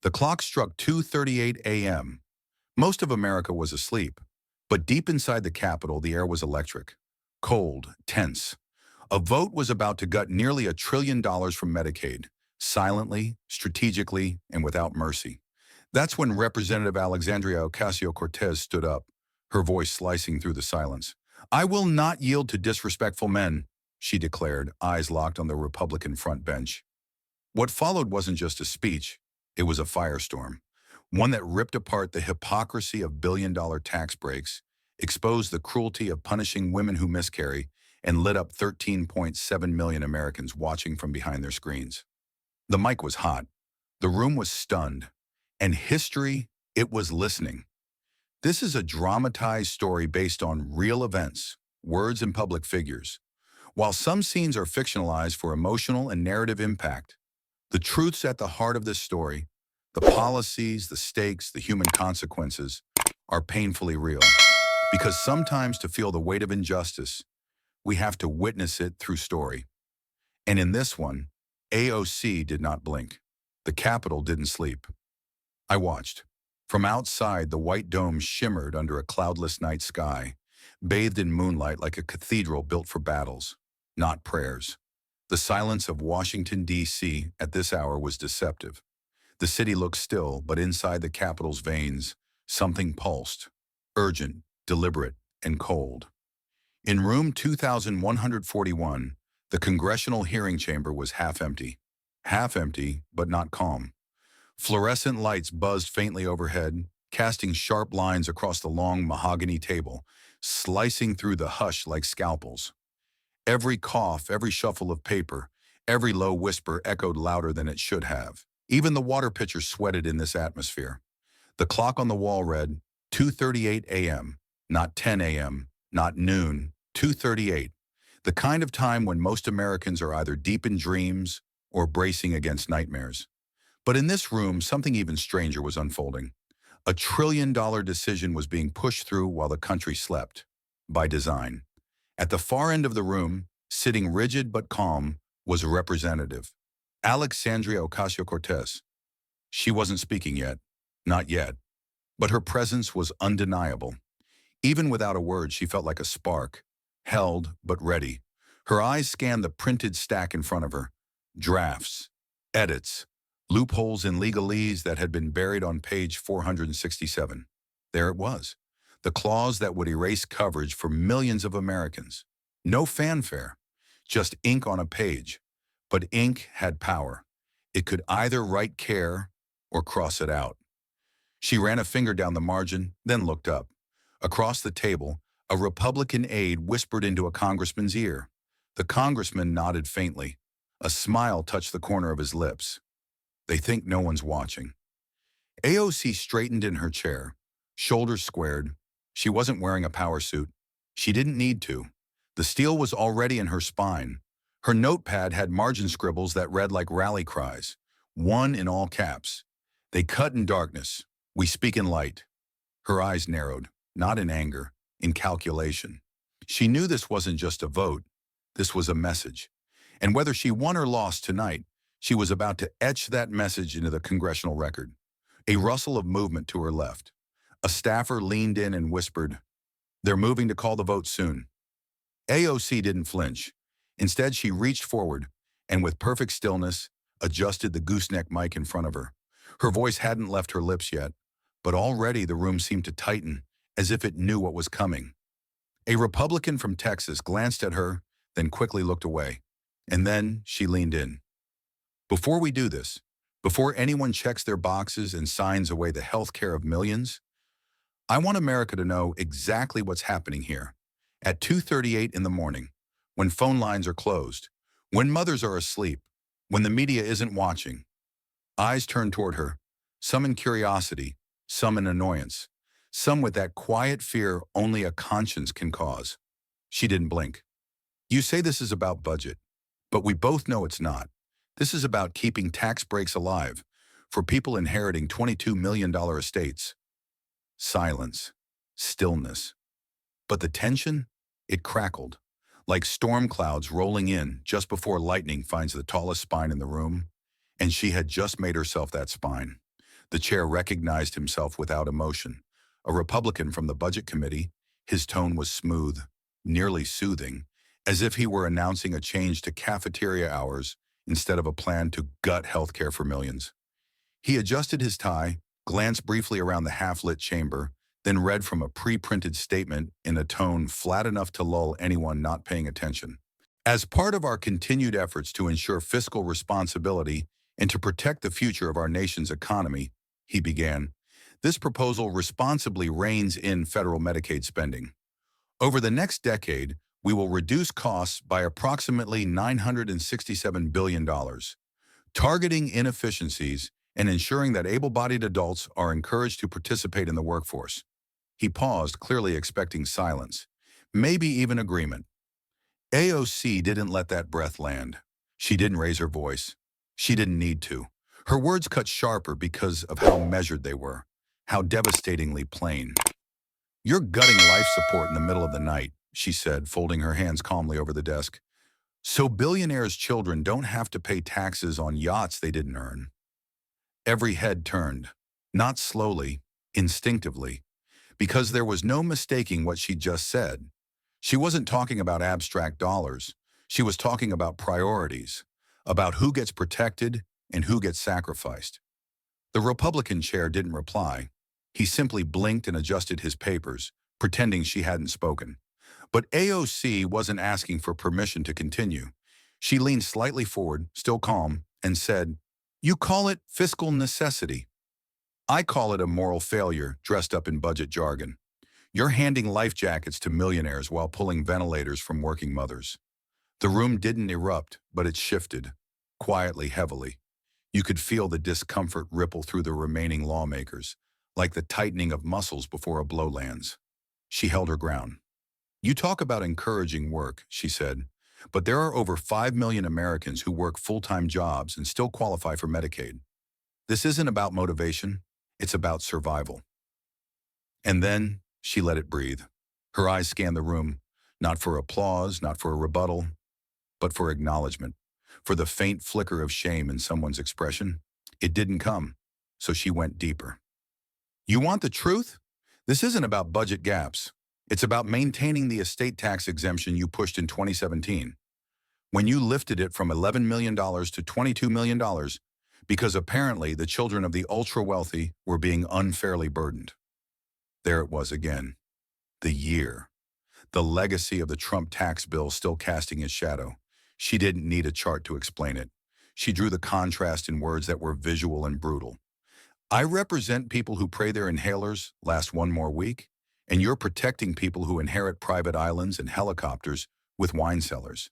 The clock struck 2:38 a.m. Most of America was asleep, but deep inside the Capitol, the air was electric, cold, tense. A vote was about to gut nearly $1 trillion from Medicaid, silently, strategically, and without mercy. That's when Representative Alexandria Ocasio-Cortez stood up, her voice slicing through the silence. "I will not yield to disrespectful men," she declared, eyes locked on the Republican front bench. What followed wasn't just a speech, it was a firestorm. One that ripped apart the hypocrisy of billion-dollar tax breaks, exposed the cruelty of punishing women who miscarry, and lit up 13.7 million Americans watching from behind their screens. The mic was hot. The room was stunned. And history, it was listening. This is a dramatized story based on real events, words, and public figures. While some scenes are fictionalized for emotional and narrative impact, the truths at the heart of this story, the policies, the stakes, the human consequences, are painfully real. Because sometimes to feel the weight of injustice, we have to witness it through story. And in this one, AOC did not blink. The Capitol didn't sleep. I watched. From outside, the white dome shimmered under a cloudless night sky, bathed in moonlight like a cathedral built for battles, not prayers. The silence of Washington, D.C. at this hour was deceptive. The city looked still, but inside the Capitol's veins, something pulsed, urgent, deliberate, and cold. In room 2141, the congressional hearing chamber was half empty, but not calm. Fluorescent lights buzzed faintly overhead, casting sharp lines across the long mahogany table, slicing through the hush like scalpels. Every cough, every shuffle of paper, every low whisper echoed louder than it should have. Even the water pitcher sweated in this atmosphere. The clock on the wall read 2:38 a.m., not 10 a.m., not noon, 2:38, the kind of time when most Americans are either deep in dreams or bracing against nightmares. But in this room, something even stranger was unfolding. A $1 trillion decision was being pushed through while the country slept, by design. At the far end of the room, sitting rigid but calm, was a representative, Alexandria Ocasio-Cortez. She wasn't speaking yet, not yet, but her presence was undeniable. Even without a word, she felt like a spark, held but ready. Her eyes scanned the printed stack in front of her, drafts, edits, loopholes in legalese that had been buried on page 467. There it was, the clause that would erase coverage for millions of Americans. No fanfare, just ink on a page. But ink had power. It could either write care or cross it out. She ran a finger down the margin, then looked up. Across the table, a Republican aide whispered into a congressman's ear. The congressman nodded faintly. A smile touched the corner of his lips. They think no one's watching. AOC straightened in her chair, shoulders squared. She wasn't wearing a power suit. She didn't need to. The steel was already in her spine. Her notepad had margin scribbles that read like rally cries, one in all caps. They cut in darkness. We speak in light. Her eyes narrowed, not in anger, in calculation. She knew this wasn't just a vote. This was a message. And whether she won or lost tonight, she was about to etch that message into the congressional record. A rustle of movement to her left. A staffer leaned in and whispered, "They're moving to call the vote soon." AOC didn't flinch. Instead, she reached forward and with perfect stillness, adjusted the gooseneck mic in front of her. Her voice hadn't left her lips yet, but already the room seemed to tighten as if it knew what was coming. A Republican from Texas glanced at her, then quickly looked away. And then she leaned in. "Before we do this, before anyone checks their boxes and signs away the health care of millions, I want America to know exactly what's happening here. At 2:38 in the morning, when phone lines are closed, when mothers are asleep, when the media isn't watching." Eyes turned toward her, some in curiosity, some in annoyance, some with that quiet fear only a conscience can cause. She didn't blink. "You say this is about budget, but we both know it's not. This is about keeping tax breaks alive for people inheriting $22 million estates." Silence. Stillness. But the tension? It crackled, like storm clouds rolling in just before lightning finds the tallest spine in the room, and she had just made herself that spine. The chair recognized himself without emotion. A Republican from the Budget Committee, his tone was smooth, nearly soothing, as if he were announcing a change to cafeteria hours instead of a plan to gut healthcare for millions. He adjusted his tie, glanced briefly around the half-lit chamber, then read from a pre-printed statement in a tone flat enough to lull anyone not paying attention. As part of our continued efforts to ensure fiscal responsibility and to protect the future of our nation's economy, he began, this proposal responsibly reins in federal Medicaid spending. Over the next decade, we will reduce costs by approximately $967 billion, targeting inefficiencies and ensuring that able-bodied adults are encouraged to participate in the workforce. He paused, clearly expecting silence, maybe even agreement. AOC didn't let that breath land. She didn't raise her voice. She didn't need to. Her words cut sharper because of how measured they were, how devastatingly plain. "You're gutting life support in the middle of the night," she said, folding her hands calmly over the desk. "So billionaires' children don't have to pay taxes on yachts they didn't earn." Every head turned, not slowly, instinctively, because there was no mistaking what she just said. She wasn't talking about abstract dollars. She was talking about priorities, about who gets protected and who gets sacrificed. The Republican chair didn't reply. He simply blinked and adjusted his papers, pretending she hadn't spoken. But AOC wasn't asking for permission to continue. She leaned slightly forward, still calm, and said, "You call it fiscal necessity. I call it a moral failure dressed up in budget jargon. You're handing life jackets to millionaires while pulling ventilators from working mothers." The room didn't erupt, but it shifted, quietly, heavily. You could feel the discomfort ripple through the remaining lawmakers, like the tightening of muscles before a blow lands. She held her ground. "You talk about encouraging work," she said, "but there are over 5 million Americans who work full-time jobs and still qualify for Medicaid. This isn't about motivation, it's about survival." And then she let it breathe. Her eyes scanned the room, not for applause, not for a rebuttal, but for acknowledgement, for the faint flicker of shame in someone's expression. It didn't come, so she went deeper. "You want the truth? This isn't about budget gaps. It's about maintaining the estate tax exemption you pushed in 2017, when you lifted it from $11 million to $22 million, because apparently the children of the ultra-wealthy were being unfairly burdened." There it was again. The year. The legacy of the Trump tax bill still casting its shadow. She didn't need a chart to explain it. She drew the contrast in words that were visual and brutal. "I represent people who pray their inhalers last one more week, and you're protecting people who inherit private islands and helicopters with wine cellars.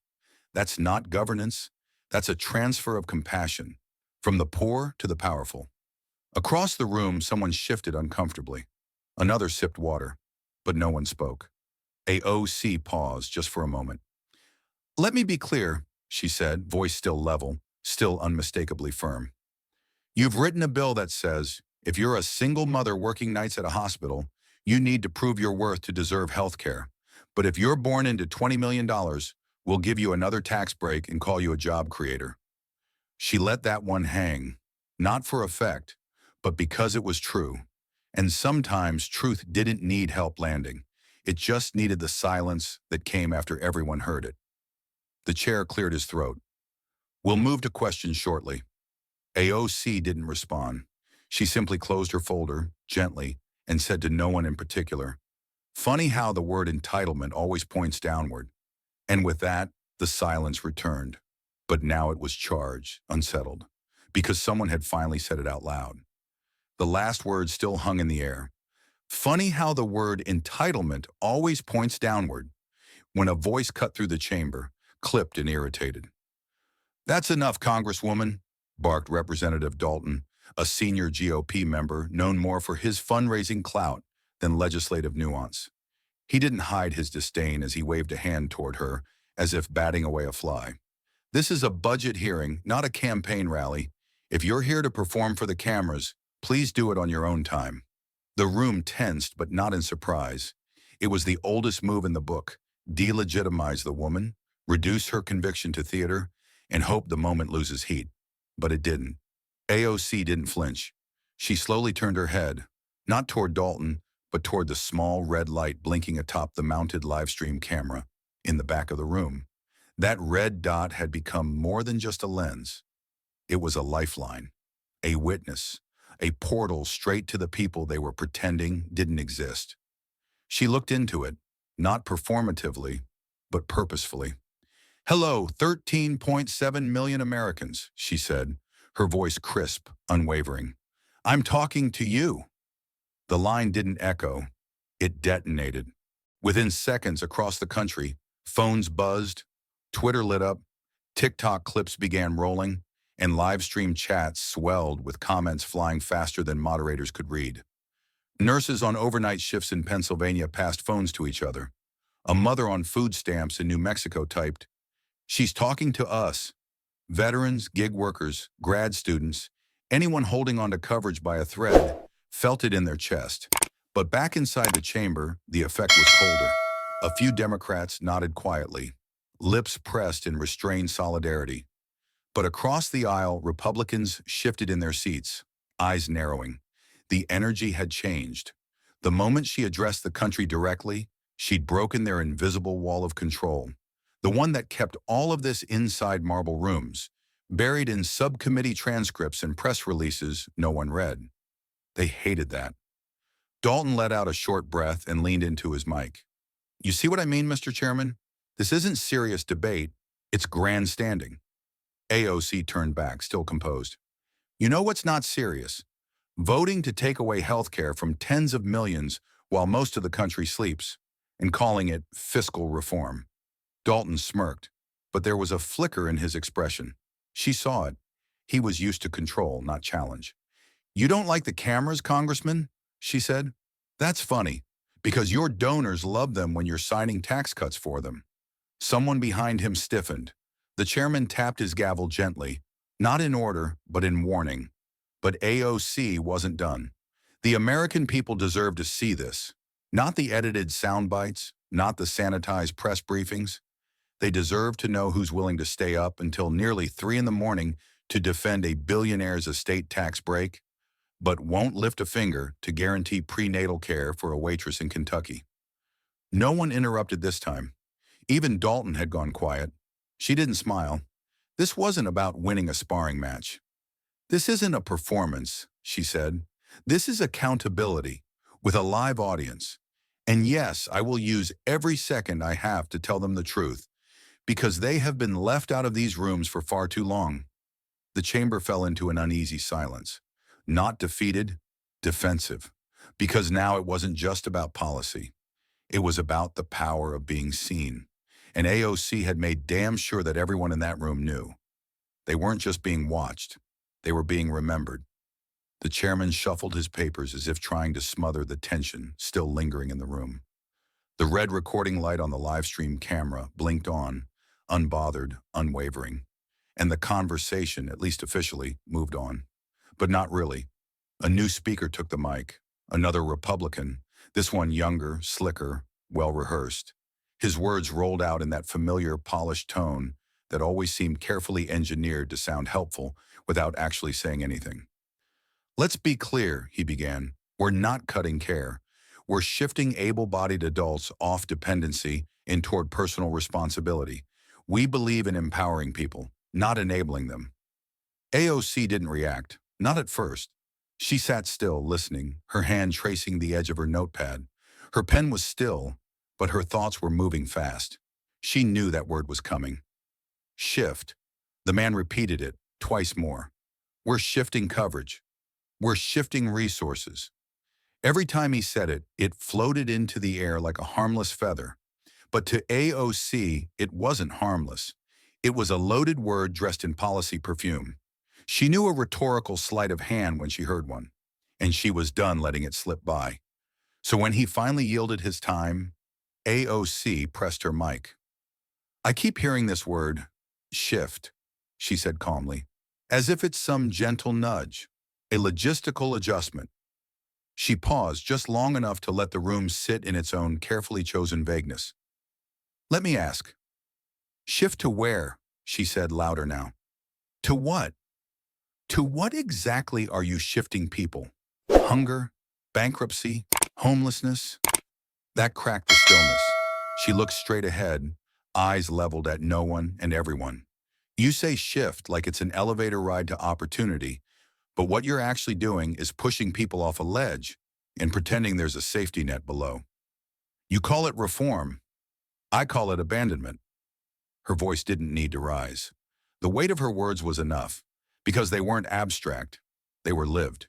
That's not governance. That's a transfer of compassion, from the poor to the powerful." Across the room, someone shifted uncomfortably. Another sipped water, but no one spoke. AOC paused just for a moment. "Let me be clear," she said, voice still level, still unmistakably firm. "You've written a bill that says, if you're a single mother working nights at a hospital, you need to prove your worth to deserve health care. But if you're born into $20 million, we'll give you another tax break and call you a job creator." She let that one hang, not for effect, but because it was true. And sometimes truth didn't need help landing. It just needed the silence that came after everyone heard it. The chair cleared his throat. "We'll move to questions shortly." AOC didn't respond. She simply closed her folder, gently, and said to no one in particular, "Funny how the word entitlement always points downward." And with that, the silence returned. But now it was charged, unsettled, because someone had finally said it out loud. The last word still hung in the air. "Funny how the word entitlement always points downward," when a voice cut through the chamber, clipped and irritated. "That's enough, Congresswoman," barked Representative Dalton, a senior GOP member known more for his fundraising clout than legislative nuance. He didn't hide his disdain as he waved a hand toward her, as if batting away a fly. "This is a budget hearing, not a campaign rally. If you're here to perform for the cameras, please do it on your own time." The room tensed, but not in surprise. It was the oldest move in the book: delegitimize the woman, reduce her conviction to theater, and hope the moment loses heat. But it didn't. AOC didn't flinch. She slowly turned her head, not toward Dalton, but toward the small red light blinking atop the mounted live stream camera in the back of the room. That red dot had become more than just a lens. It was a lifeline, a witness, a portal straight to the people they were pretending didn't exist. She looked into it, not performatively, but purposefully. "Hello, 13.7 million Americans," she said, her voice crisp, unwavering. "I'm talking to you." The line didn't echo. It detonated. Within seconds across the country, phones buzzed, Twitter lit up, TikTok clips began rolling, and live stream chats swelled with comments flying faster than moderators could read. Nurses on overnight shifts in Pennsylvania passed phones to each other. A mother on food stamps in New Mexico typed, "She's talking to us." Veterans, gig workers, grad students, anyone holding on to coverage by a thread felt it in their chest. But back inside the chamber, the effect was colder. A few Democrats nodded quietly, lips pressed in restrained solidarity. But across the aisle, Republicans shifted in their seats, eyes narrowing. The energy had changed. The moment she addressed the country directly, she'd broken their invisible wall of control. The one that kept all of this inside marble rooms, buried in subcommittee transcripts and press releases no one read. They hated that. Dalton let out a short breath and leaned into his mic. "You see what I mean, Mr. Chairman? This isn't serious debate, it's grandstanding." AOC turned back, still composed. "You know what's not serious? Voting to take away health care from tens of millions while most of the country sleeps, and calling it fiscal reform." Dalton smirked, but there was a flicker in his expression. She saw it. He was used to control, not challenge. "You don't like the cameras, Congressman?" she said. "That's funny, because your donors love them when you're signing tax cuts for them." Someone behind him stiffened. The chairman tapped his gavel gently, not in order, but in warning. But AOC wasn't done. The American people deserve to see this. Not the edited sound bites, not the sanitized press briefings. They deserve to know who's willing to stay up until nearly 3 in the morning to defend a billionaire's estate tax break, but won't lift a finger to guarantee prenatal care for a waitress in Kentucky. No one interrupted this time. Even Dalton had gone quiet. She didn't smile. This wasn't about winning a sparring match. "This isn't a performance," she said. "This is accountability, with a live audience. And yes, I will use every second I have to tell them the truth, because they have been left out of these rooms for far too long." The chamber fell into an uneasy silence. Not defeated, defensive. Because now it wasn't just about policy. It was about the power of being seen. And AOC had made damn sure that everyone in that room knew. They weren't just being watched. They were being remembered. The chairman shuffled his papers as if trying to smother the tension still lingering in the room. The red recording light on the live stream camera blinked on, unbothered, unwavering. And the conversation, at least officially, moved on. But not really. A new speaker took the mic, another Republican, this one younger, slicker, well-rehearsed. His words rolled out in that familiar, polished tone that always seemed carefully engineered to sound helpful without actually saying anything. "Let's be clear," he began. "We're not cutting care. We're shifting able-bodied adults off dependency and toward personal responsibility. We believe in empowering people, not enabling them." AOC didn't react, not at first. She sat still, listening, her hand tracing the edge of her notepad. Her pen was still, but her thoughts were moving fast. She knew that word was coming. Shift. The man repeated it, twice more. "We're shifting coverage. We're shifting resources." Every time he said it, it floated into the air like a harmless feather. But to AOC, it wasn't harmless. It was a loaded word dressed in policy perfume. She knew a rhetorical sleight of hand when she heard one, and she was done letting it slip by. So when he finally yielded his time, AOC pressed her mic. "I keep hearing this word, shift," she said calmly, "as if it's some gentle nudge, a logistical adjustment." She paused just long enough to let the room sit in its own carefully chosen vagueness. "Let me ask. Shift to where?" she said louder now. "To what? To what exactly are you shifting people?" hunger, bankruptcy, homelessness. That cracked the stillness. She looked straight ahead, eyes leveled at no one and everyone. You say shift like it's an elevator ride to opportunity, but what you're actually doing is pushing people off a ledge and pretending there's a safety net below. You call it reform. I call it abandonment. Her voice didn't need to rise. The weight of her words was enough, because they weren't abstract, they were lived.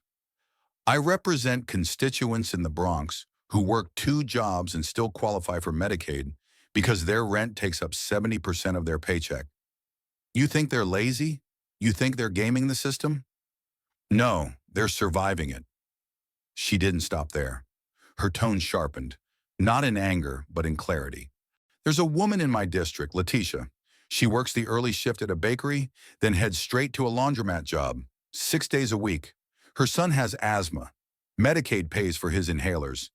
I represent constituents in the Bronx who work 2 jobs and still qualify for Medicaid because their rent takes up 70% of their paycheck. You think they're lazy? You think they're gaming the system? No, they're surviving it. She didn't stop there. Her tone sharpened, not in anger, but in clarity. There's a woman in my district, Letitia. She works the early shift at a bakery, then heads straight to a laundromat job, 6 days a week. Her son has asthma. Medicaid pays for his inhalers.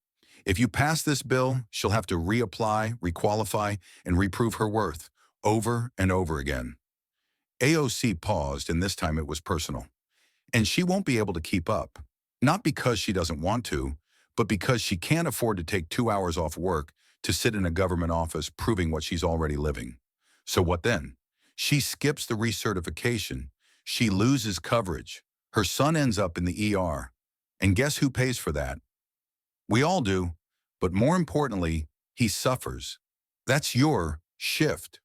If you pass this bill, she'll have to reapply, requalify, and reprove her worth, over and over again. AOC paused, and this time it was personal. And she won't be able to keep up. Not because she doesn't want to, but because she can't afford to take 2 hours off work to sit in a government office proving what she's already living. So what then? She skips the recertification. She loses coverage. Her son ends up in the ER. And guess who pays for that? We all do, but more importantly, he suffers. That's your shift.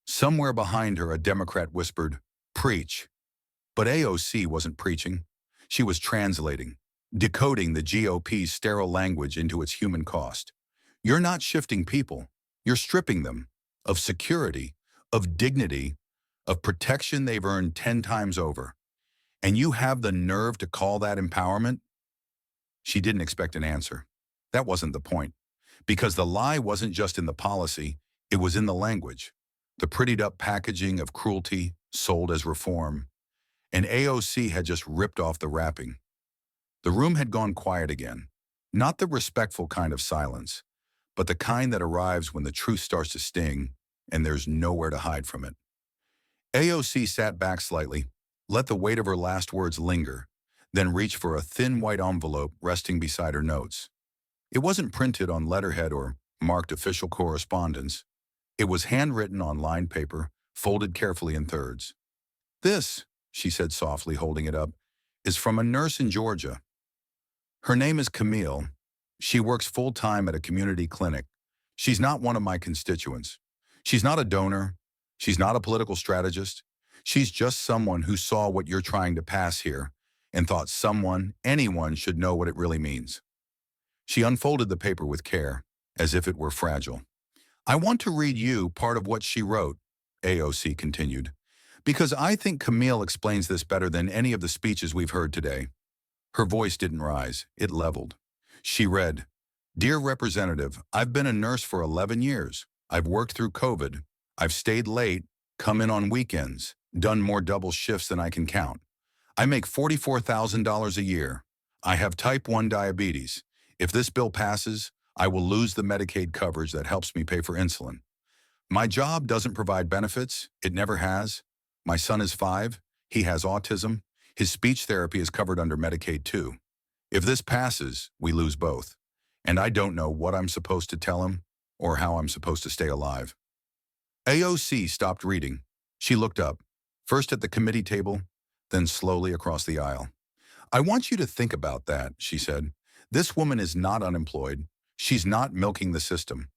Somewhere behind her, a Democrat whispered, "Preach." But AOC wasn't preaching. She was translating, decoding the GOP's sterile language into its human cost. You're not shifting people. You're stripping them of security, of dignity, of protection they've earned 10 times over. And you have the nerve to call that empowerment? She didn't expect an answer. That wasn't the point. Because the lie wasn't just in the policy, it was in the language. The prettied up packaging of cruelty sold as reform. And AOC had just ripped off the wrapping. The room had gone quiet again. Not the respectful kind of silence, but the kind that arrives when the truth starts to sting and there's nowhere to hide from it. AOC sat back slightly, let the weight of her last words linger, then reached for a thin white envelope resting beside her notes. It wasn't printed on letterhead or marked official correspondence. It was handwritten on lined paper, folded carefully in thirds. "This," she said softly, holding it up, "is from a nurse in Georgia. Her name is Camille. She works full-time at a community clinic. She's not one of my constituents. She's not a donor. She's not a political strategist. She's just someone who saw what you're trying to pass here and thought someone, anyone, should know what it really means." She unfolded the paper with care, as if it were fragile. "I want to read you part of what she wrote," AOC continued, "because I think Camille explains this better than any of the speeches we've heard today." Her voice didn't rise, it leveled. She read, "Dear Representative, I've been a nurse for 11 years. I've worked through COVID. I've stayed late, come in on weekends, done more double shifts than I can count. I make $44,000 a year. I have type 1 diabetes. If this bill passes, I will lose the Medicaid coverage that helps me pay for insulin. My job doesn't provide benefits. It never has. My son is 5. He has autism. His speech therapy is covered under Medicaid too. If this passes, we lose both. And I don't know what I'm supposed to tell him or how I'm supposed to stay alive." AOC stopped reading. She looked up, first at the committee table, then slowly across the aisle. "I want you to think about that," she said. "This woman is not unemployed. She's not milking the system.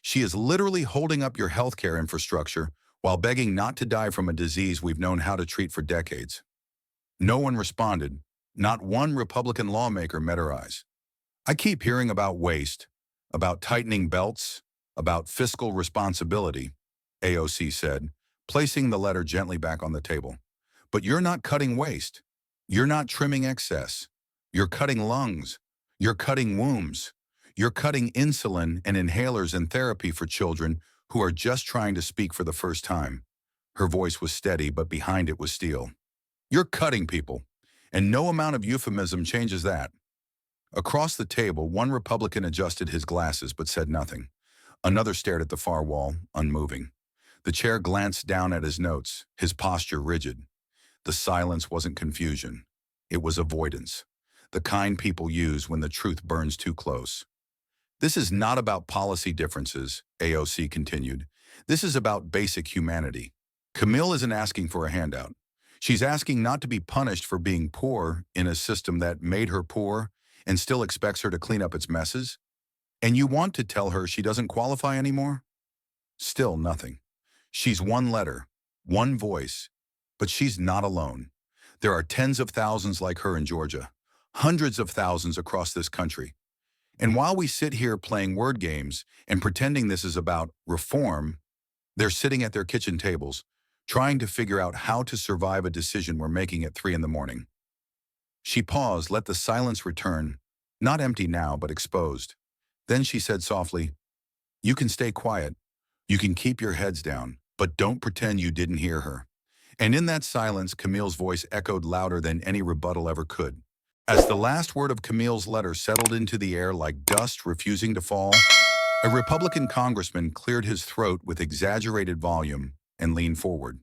She is literally holding up your healthcare infrastructure while begging not to die from a disease we've known how to treat for decades." No one responded. Not one Republican lawmaker met her eyes. "I keep hearing about waste, about tightening belts, about fiscal responsibility," AOC said, placing the letter gently back on the table. "But you're not cutting waste. You're not trimming excess. You're cutting lungs. You're cutting wombs. You're cutting insulin and inhalers and therapy for children who are just trying to speak for the first time." Her voice was steady, but behind it was steel. "You're cutting people, and no amount of euphemism changes that." Across the table, one Republican adjusted his glasses but said nothing. Another stared at the far wall, unmoving. The chair glanced down at his notes, his posture rigid. The silence wasn't confusion. It was avoidance. the kind people use when the truth burns too close. This is not about policy differences, AOC continued. This is about basic humanity. Camille isn't asking for a handout. She's asking not to be punished for being poor in a system that made her poor and still expects her to clean up its messes. And you want to tell her she doesn't qualify anymore? Still nothing. She's one letter, one voice, but she's not alone. There are tens of thousands like her in Georgia, hundreds of thousands across this country. And while we sit here playing word games and pretending this is about reform, they're sitting at their kitchen tables, trying to figure out how to survive a decision we're making at 3 in the morning. She paused, let the silence return, not empty now, but exposed. Then she said softly, "You can stay quiet. You can keep your heads down, but don't pretend you didn't hear her." And in that silence, Camille's voice echoed louder than any rebuttal ever could. As the last word of Camille's letter settled into the air like dust refusing to fall, a Republican congressman cleared his throat with exaggerated volume and leaned forward.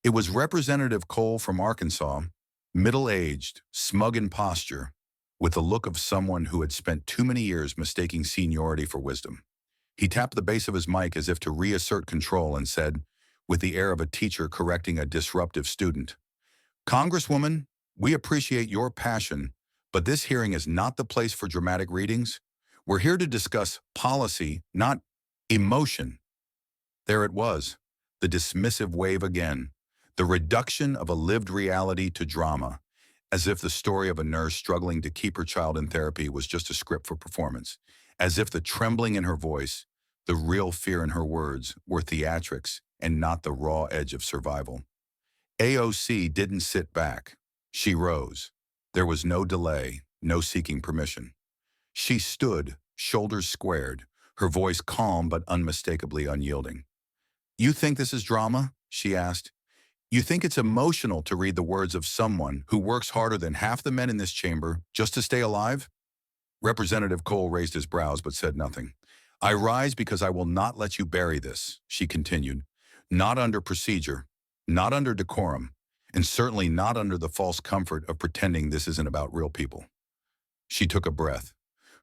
It was Representative Cole from Arkansas, middle-aged, smug in posture, with the look of someone who had spent too many years mistaking seniority for wisdom. He tapped the base of his mic as if to reassert control and said, with the air of a teacher correcting a disruptive student, "Congresswoman, we appreciate your passion, but this hearing is not the place for dramatic readings. We're here to discuss policy, not emotion." There it was, the dismissive wave again, the reduction of a lived reality to drama, as if the story of a nurse struggling to keep her child in therapy was just a script for performance, as if the trembling in her voice, the real fear in her words, were theatrics and not the raw edge of survival. AOC didn't sit back. She rose. There was no delay, no seeking permission. She stood, shoulders squared, her voice calm but unmistakably unyielding. "You think this is drama?" she asked. "You think it's emotional to read the words of someone who works harder than half the men in this chamber just to stay alive?" Representative Cole raised his brows but said nothing. "I rise because I will not let you bury this," she continued. "Not under procedure, not under decorum, and certainly not under the false comfort of pretending this isn't about real people." She took a breath.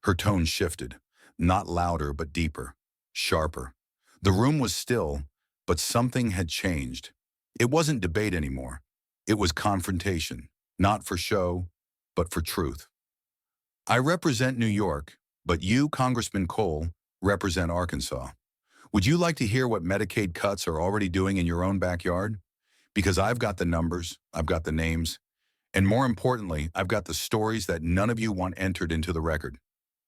Her tone shifted, not louder but deeper, sharper. The room was still, but something had changed. It wasn't debate anymore. It was confrontation, not for show, but for truth. "I represent New York, but you, Congressman Cole, represent Arkansas. Would you like to hear what Medicaid cuts are already doing in your own backyard? Because I've got the numbers, I've got the names, and more importantly, I've got the stories that none of you want entered into the record."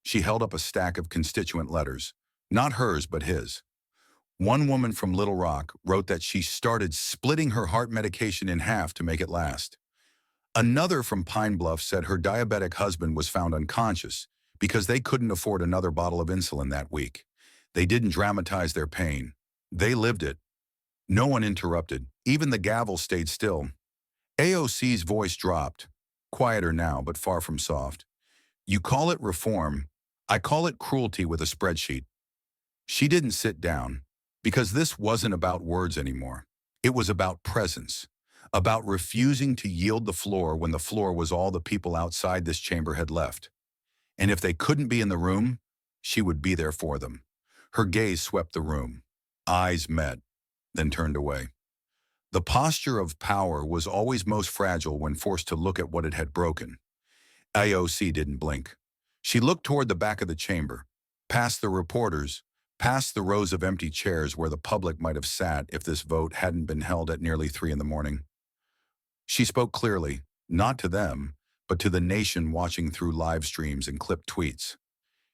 She held up a stack of constituent letters, not hers but his. One woman from Little Rock wrote that she started splitting her heart medication in half to make it last. Another from Pine Bluff said her diabetic husband was found unconscious because they couldn't afford another bottle of insulin that week. They didn't dramatize their pain. They lived it. No one interrupted. Even the gavel stayed still. AOC's voice dropped, quieter now but far from soft. "You call it reform. I call it cruelty with a spreadsheet." She didn't sit down, because this wasn't about words anymore. It was about presence, about refusing to yield the floor when the floor was all the people outside this chamber had left. And if they couldn't be in the room, she would be there for them. Her gaze swept the room. Eyes met, then turned away. The posture of power was always most fragile when forced to look at what it had broken. AOC didn't blink. She looked toward the back of the chamber, past the reporters, past the rows of empty chairs where the public might have sat if this vote hadn't been held at nearly 3 in the morning. She spoke clearly, not to them, but to the nation watching through live streams and clipped tweets.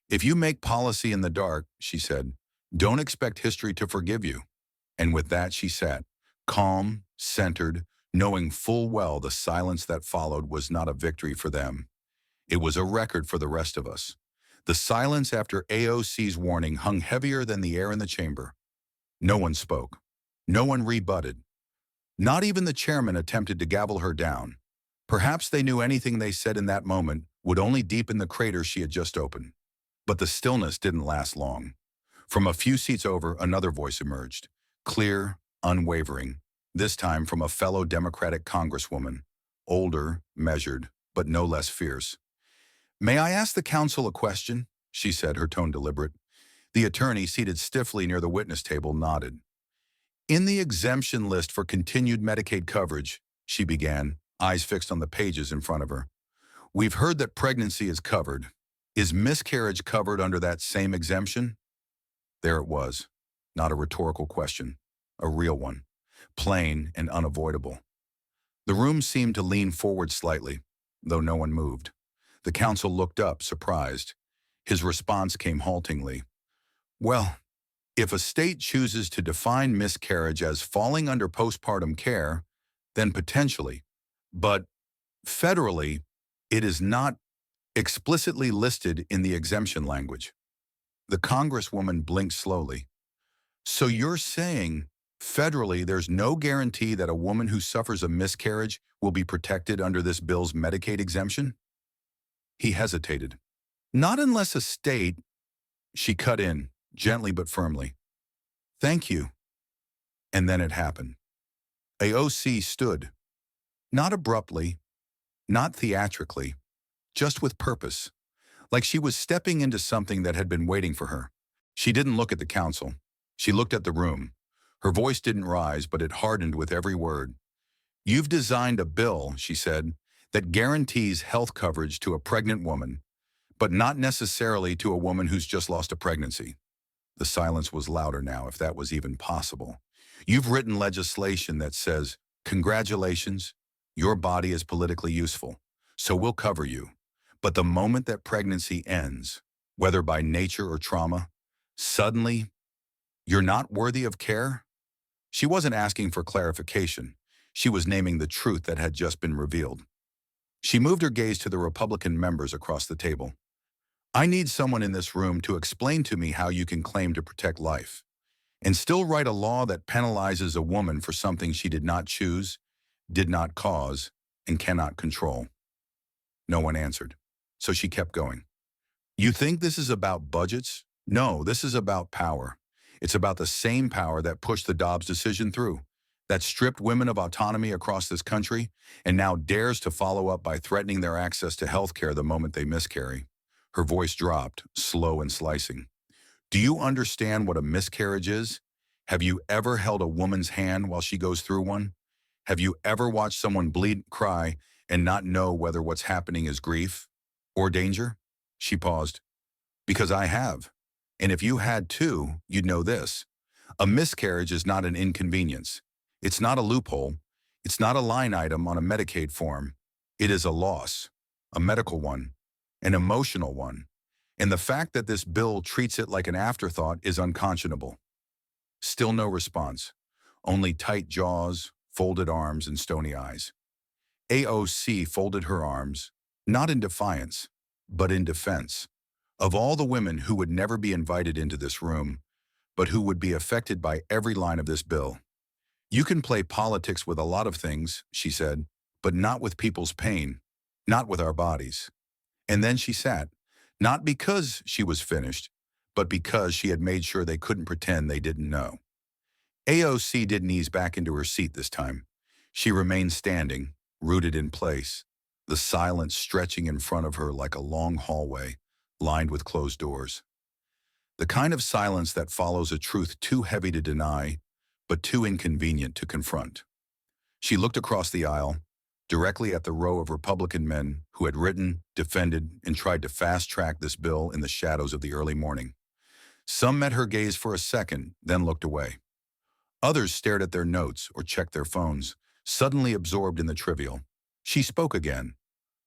"If you make policy in the dark," she said, "don't expect history to forgive you." And with that she sat, calm, centered, knowing full well the silence that followed was not a victory for them. It was a record for the rest of us. The silence after AOC's warning hung heavier than the air in the chamber. No one spoke. No one rebutted. Not even the chairman attempted to gavel her down. Perhaps they knew anything they said in that moment would only deepen the crater she had just opened. But the stillness didn't last long. From a few seats over, another voice emerged, clear, unwavering, this time from a fellow Democratic congresswoman, older, measured, but no less fierce. "May I ask the counsel a question?" she said, her tone deliberate. The attorney, seated stiffly near the witness table, nodded. "In the exemption list for continued Medicaid coverage," she began, eyes fixed on the pages in front of her, "we've heard that pregnancy is covered. Is miscarriage covered under that same exemption?" There it was. Not a rhetorical question. A real one. Plain and unavoidable. The room seemed to lean forward slightly, though no one moved. The counsel looked up, surprised. His response came haltingly. "Well, if a state chooses to define miscarriage as falling under postpartum care, then potentially. But federally, it is not explicitly listed in the exemption language." The Congresswoman blinked slowly. "So you're saying federally there's no guarantee that a woman who suffers a miscarriage will be protected under this bill's Medicaid exemption?" He hesitated. "Not unless a state—" She cut in, gently but firmly. "Thank you." And then it happened. AOC stood. Not abruptly, not theatrically, just with purpose, like she was stepping into something that had been waiting for her. She didn't look at the counsel. She looked at the room. Her voice didn't rise, but it hardened with every word. "You've designed a bill," she said, "that guarantees health coverage to a pregnant woman, but not necessarily to a woman who's just lost a pregnancy." The silence was louder now, if that was even possible. "You've written legislation that says, 'Congratulations, your body is politically useful, so we'll cover you. But the moment that pregnancy ends, whether by nature or trauma, suddenly, you're not worthy of care?'" She wasn't asking for clarification. She was naming the truth that had just been revealed. She moved her gaze to the Republican members across the table. "I need someone in this room to explain to me how you can claim to protect life and still write a law that penalizes a woman for something she did not choose, did not cause, and cannot control." No one answered, so she kept going. "You think this is about budgets? No, this is about power. It's about the same power that pushed the Dobbs decision through, that stripped women of autonomy across this country, and now dares to follow up by threatening their access to health care the moment they miscarry." Her voice dropped, slow and slicing. "Do you understand what a miscarriage is? Have you ever held a woman's hand while she goes through one? Have you ever watched someone bleed, cry, and not know whether what's happening is grief or danger?" She paused. "Because I have. And if you had too, you'd know this. A miscarriage is not an inconvenience. It's not a loophole. It's not a line item on a Medicaid form. It is a loss, a medical one, an emotional one. And the fact that this bill treats it like an afterthought is unconscionable." Still no response. Only tight jaws, folded arms, and stony eyes. AOC folded her arms, not in defiance, but in defense. Of all the women who would never be invited into this room, but who would be affected by every line of this bill. "You can play politics with a lot of things," she said, "but not with people's pain, not with our bodies." And then she sat, not because she was finished, but because she had made sure they couldn't pretend they didn't know. AOC didn't ease back into her seat this time. She remained standing, rooted in place, the silence stretching in front of her like a long hallway, lined with closed doors. The kind of silence that follows a truth too heavy to deny, but too inconvenient to confront. She looked across the aisle, directly at the row of Republican men who had written, defended, and tried to fast-track this bill in the shadows of the early morning. Some met her gaze for a second, then looked away. Others stared at their notes or checked their phones, suddenly absorbed in the trivial. She spoke again.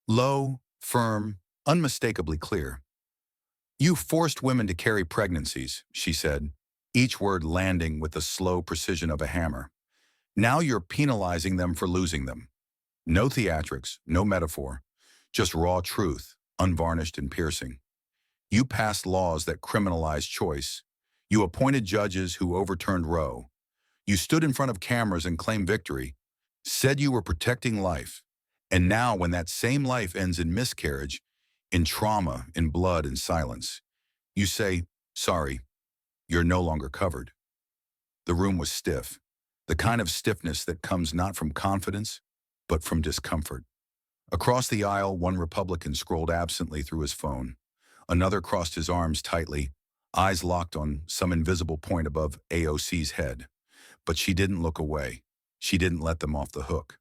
Low, firm, unmistakably clear. "You forced women to carry pregnancies," she said, each word landing with the slow precision of a hammer. "Now you're penalizing them for losing them. No theatrics, no metaphor, just raw truth, unvarnished and piercing. You passed laws that criminalized choice. You appointed judges who overturned Roe. You stood in front of cameras and claimed victory, said you were protecting life. And now when that same life ends in miscarriage, in trauma, in blood, in silence, you say, 'Sorry, you're no longer covered.'" The room was stiff, the kind of stiffness that comes not from confidence, but from discomfort. Across the aisle, one Republican scrolled absently through his phone. Another crossed his arms tightly, eyes locked on some invisible point above AOC's head. But she didn't look away. She didn't let them off the hook.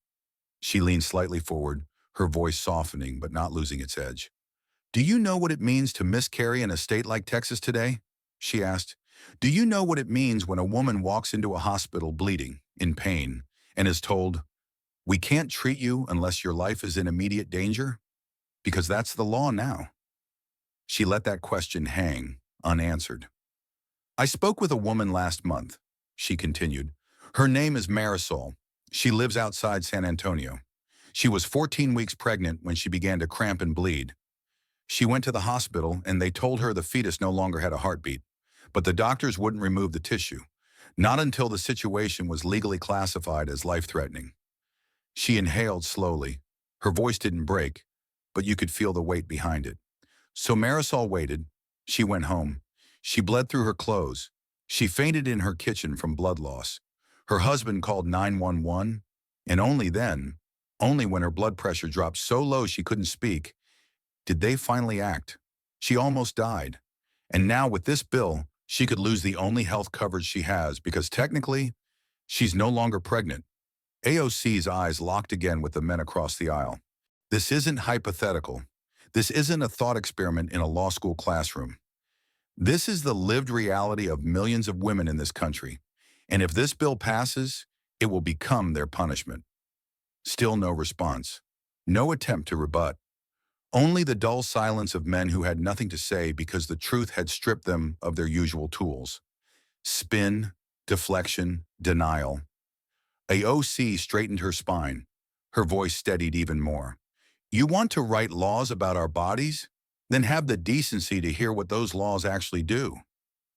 She leaned slightly forward, her voice softening but not losing its edge. "Do you know what it means to miscarry in a state like Texas today?" she asked. "Do you know what it means when a woman walks into a hospital bleeding, in pain, and is told, 'We can't treat you unless your life is in immediate danger'? Because that's the law now." She let that question hang, unanswered. "I spoke with a woman last month," she continued. "Her name is Marisol. She lives outside San Antonio. She was 14 weeks pregnant when she began to cramp and bleed. She went to the hospital and they told her the fetus no longer had a heartbeat, but the doctors wouldn't remove the tissue, not until the situation was legally classified as life-threatening." She inhaled slowly. Her voice didn't break, but you could feel the weight behind it. "So Marisol waited. She went home. She bled through her clothes. She fainted in her kitchen from blood loss. Her husband called 911, and only then, only when her blood pressure dropped so low she couldn't speak, did they finally act. She almost died. And now with this bill, she could lose the only health coverage she has because technically, she's no longer pregnant." AOC's eyes locked again with the men across the aisle. "This isn't hypothetical. This isn't a thought experiment in a law school classroom. This is the lived reality of millions of women in this country. And if this bill passes, it will become their punishment." Still no response. No attempt to rebut. Only the dull silence of men who had nothing to say because the truth had stripped them of their usual tools. Spin, deflection, denial. AOC straightened her spine. Her voice steadied even more. "You want to write laws about our bodies? Then have the decency to hear what those laws actually do.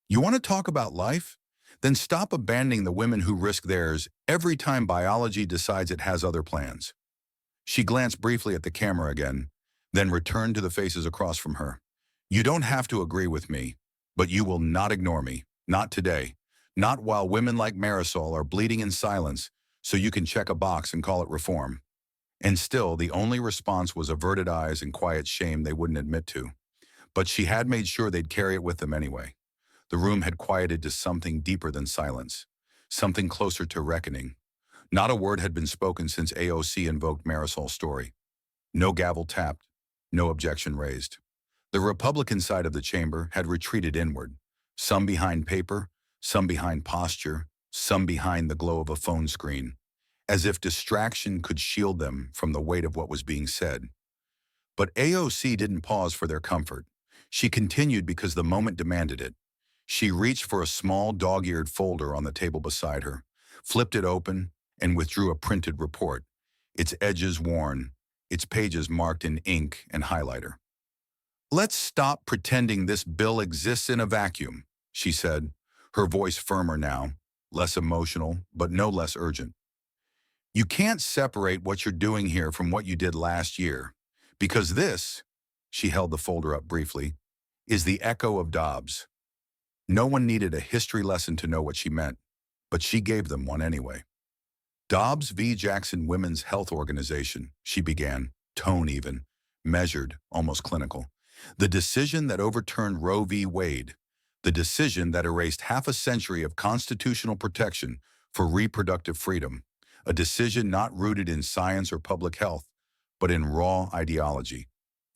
You want to talk about life? Then stop abandoning the women who risk theirs every time biology decides it has other plans." She glanced briefly at the camera again, then returned to the faces across from her. "You don't have to agree with me, but you will not ignore me. Not today. Not while women like Marisol are bleeding in silence so you can check a box and call it reform." And still, the only response was averted eyes and quiet shame they wouldn't admit to. But she had made sure they'd carry it with them anyway. The room had quieted to something deeper than silence, something closer to reckoning. Not a word had been spoken since AOC invoked Marisol's story. No gavel tapped, no objection raised. The Republican side of the chamber had retreated inward, some behind paper, some behind posture, some behind the glow of a phone screen, as if distraction could shield them from the weight of what was being said. But AOC didn't pause for their comfort. She continued because the moment demanded it. She reached for a small dog-eared folder on the table beside her, flipped it open, and withdrew a printed report, its edges worn, its pages marked in ink and highlighter. "Let's stop pretending this bill exists in a vacuum," she said, her voice firmer now, less emotional, but no less urgent. "You can't separate what you're doing here from what you did last year, because this," she held the folder up briefly, "is the echo of Dobbs." No one needed a history lesson to know what she meant, but she gave them one anyway. "Dobbs v. Jackson Women's Health Organization," she began, tone even, measured, almost clinical. "The decision that overturned Roe v. Wade, the decision that erased half a century of constitutional protection for reproductive freedom, a decision not rooted in science or public health, but in raw ideology."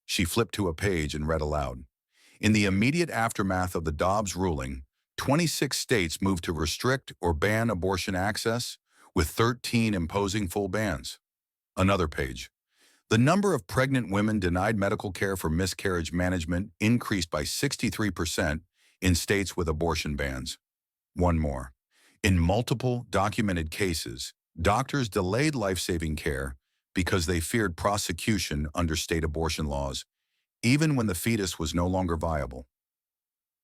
She flipped to a page and read aloud. "In the immediate aftermath of the Dobbs ruling, 26 states moved to restrict or ban abortion access, with 13 imposing full bans." Another page. "The number of pregnant women denied medical care for miscarriage management increased by 63% in states with abortion bans." One more. "In multiple documented cases, doctors delayed life-saving care because they feared prosecution under state abortion laws, even when the fetus was no longer viable."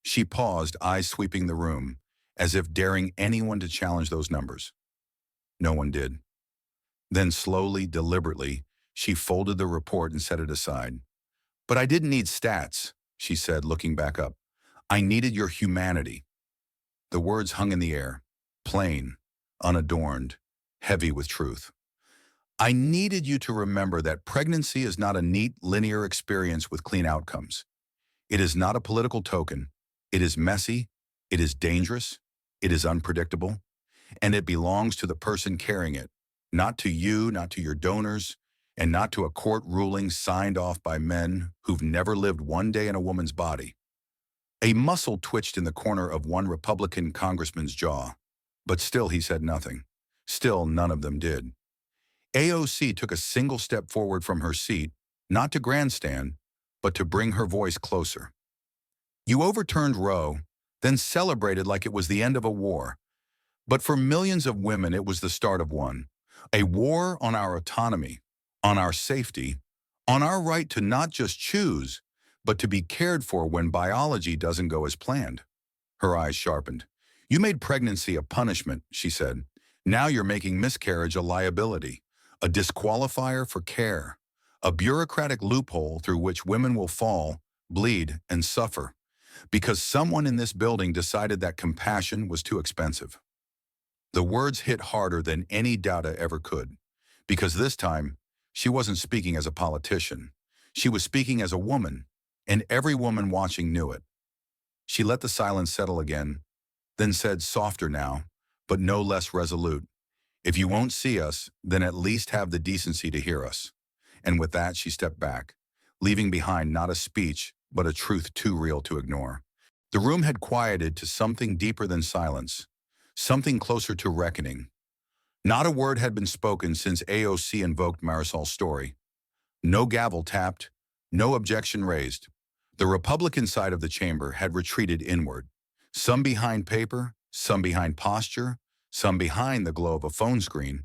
She paused, eyes sweeping the room, as if daring anyone to challenge those numbers. No one did. Then slowly, deliberately, she folded the report and set it aside. "But I didn't need stats," she said, looking back up. "I needed your humanity." The words hung in the air, plain, unadorned, heavy with truth. I needed you to remember that pregnancy is not a neat, linear experience with clean outcomes. It is not a political token. It is messy, it is dangerous, it is unpredictable, and it belongs to the person carrying it, not to you, not to your donors, and not to a court ruling signed off by men who've never lived one day in a woman's body. A muscle twitched in the corner of one Republican congressman's jaw, but still he said nothing. Still, none of them did. AOC took a single step forward from her seat, not to grandstand, but to bring her voice closer. You overturned Roe, then celebrated like it was the end of a war. But for millions of women, it was the start of one. A war on our autonomy, on our safety, on our right to not just choose, but to be cared for when biology doesn't go as planned. Her eyes sharpened. You made pregnancy a punishment, she said. Now you're making miscarriage a liability, a disqualifier for care, a bureaucratic loophole through which women will fall, bleed, and suffer, because someone in this building decided that compassion was too expensive. The words hit harder than any data ever could, because this time, she wasn't speaking as a politician. She was speaking as a woman, and every woman watching knew it. She let the silence settle again, then said softer now, but no less resolute, "If you won't see us, then at least have the decency to hear us." And with that, she stepped back, leaving behind not a speech, but a truth too real to ignore. The room had quieted to something deeper than silence, something closer to reckoning. Not a word had been spoken since AOC invoked Marisol's story. No gavel tapped, no objection raised. The Republican side of the chamber had retreated inward, some behind paper, some behind posture, some behind the glow of a phone screen,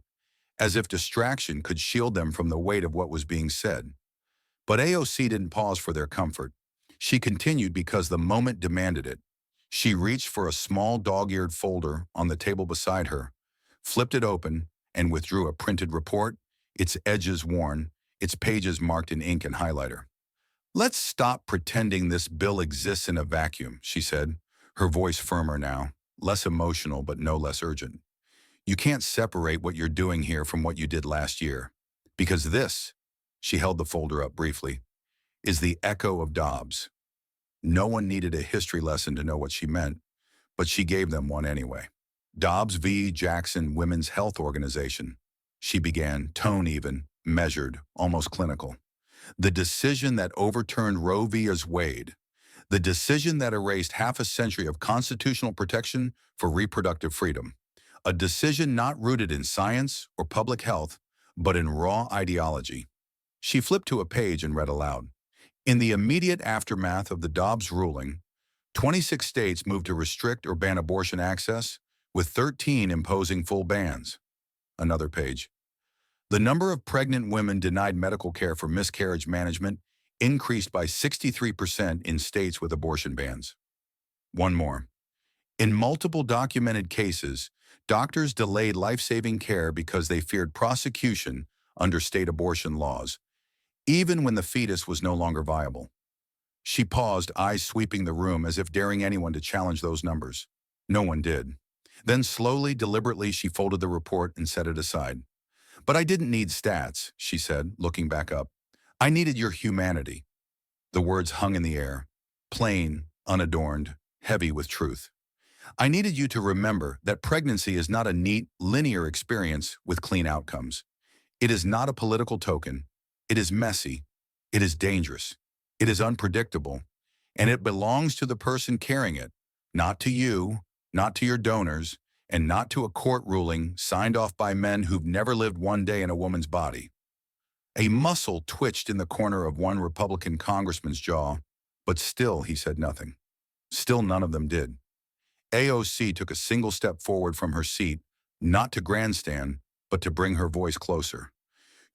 as if distraction could shield them from the weight of what was being said. But AOC didn't pause for their comfort. She continued because the moment demanded it. She reached for a small dog-eared folder on the table beside her, flipped it open, and withdrew a printed report, its edges worn, its pages marked in ink and highlighter. "Let's stop pretending this bill exists in a vacuum," she said, her voice firmer now, less emotional but no less urgent. "You can't separate what you're doing here from what you did last year. Because this," she held the folder up briefly, "is the echo of Dobbs." No one needed a history lesson to know what she meant, but she gave them one anyway. "Dobbs v. Jackson Women's Health Organization," she began, tone even, measured, almost clinical. "The decision that overturned Roe v. Wade, the decision that erased half a century of constitutional protection for reproductive freedom, a decision not rooted in science or public health, but in raw ideology." She flipped to a page and read aloud. In the immediate aftermath of the Dobbs ruling, 26 states moved to restrict or ban abortion access, with 13 imposing full bans. Another page. The number of pregnant women denied medical care for miscarriage management increased by 63% in states with abortion bans. One more. In multiple documented cases, doctors delayed life-saving care because they feared prosecution under state abortion laws, even when the fetus was no longer viable. She paused, eyes sweeping the room as if daring anyone to challenge those numbers. No one did. Then slowly, deliberately, she folded the report and set it aside. "But I didn't need stats," she said, looking back up. "I needed your humanity." The words hung in the air, plain, unadorned, heavy with truth. "I needed you to remember that pregnancy is not a neat, linear experience with clean outcomes. It is not a political token. It is messy. It is dangerous. It is unpredictable. And it belongs to the person carrying it, not to you, not to your donors, and not to a court ruling signed off by men who've never lived one day in a woman's body." A muscle twitched in the corner of one Republican congressman's jaw, but still he said nothing. Still none of them did. AOC took a single step forward from her seat, not to grandstand, but to bring her voice closer.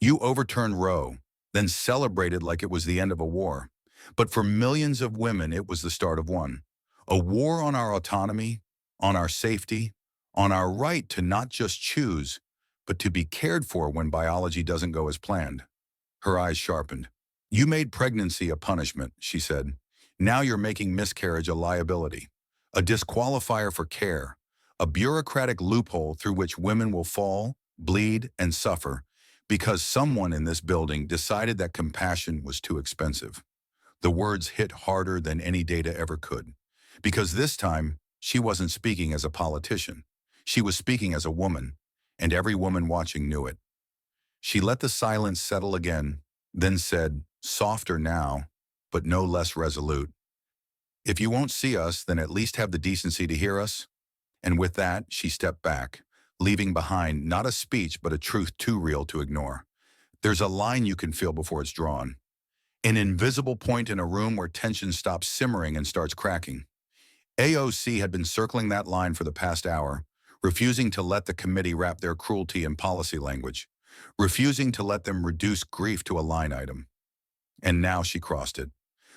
"You overturned Roe, then celebrated like it was the end of a war. But for millions of women, it was the start of one. A war on our autonomy, on our safety, on our right to not just choose, but to be cared for when biology doesn't go as planned." Her eyes sharpened. "You made pregnancy a punishment," she said. "Now you're making miscarriage a liability, a disqualifier for care, a bureaucratic loophole through which women will fall, bleed, and suffer, Because someone in this building decided that compassion was too expensive. The words hit harder than any data ever could. Because this time, she wasn't speaking as a politician. She was speaking as a woman, and every woman watching knew it. She let the silence settle again, then said, softer now, but no less resolute, "If you won't see us, then at least have the decency to hear us." And with that, she stepped back, leaving behind not a speech but a truth too real to ignore. There's a line you can feel before it's drawn. An invisible point in a room where tension stops simmering and starts cracking. AOC had been circling that line for the past hour, refusing to let the committee wrap their cruelty in policy language, refusing to let them reduce grief to a line item. And now she crossed it.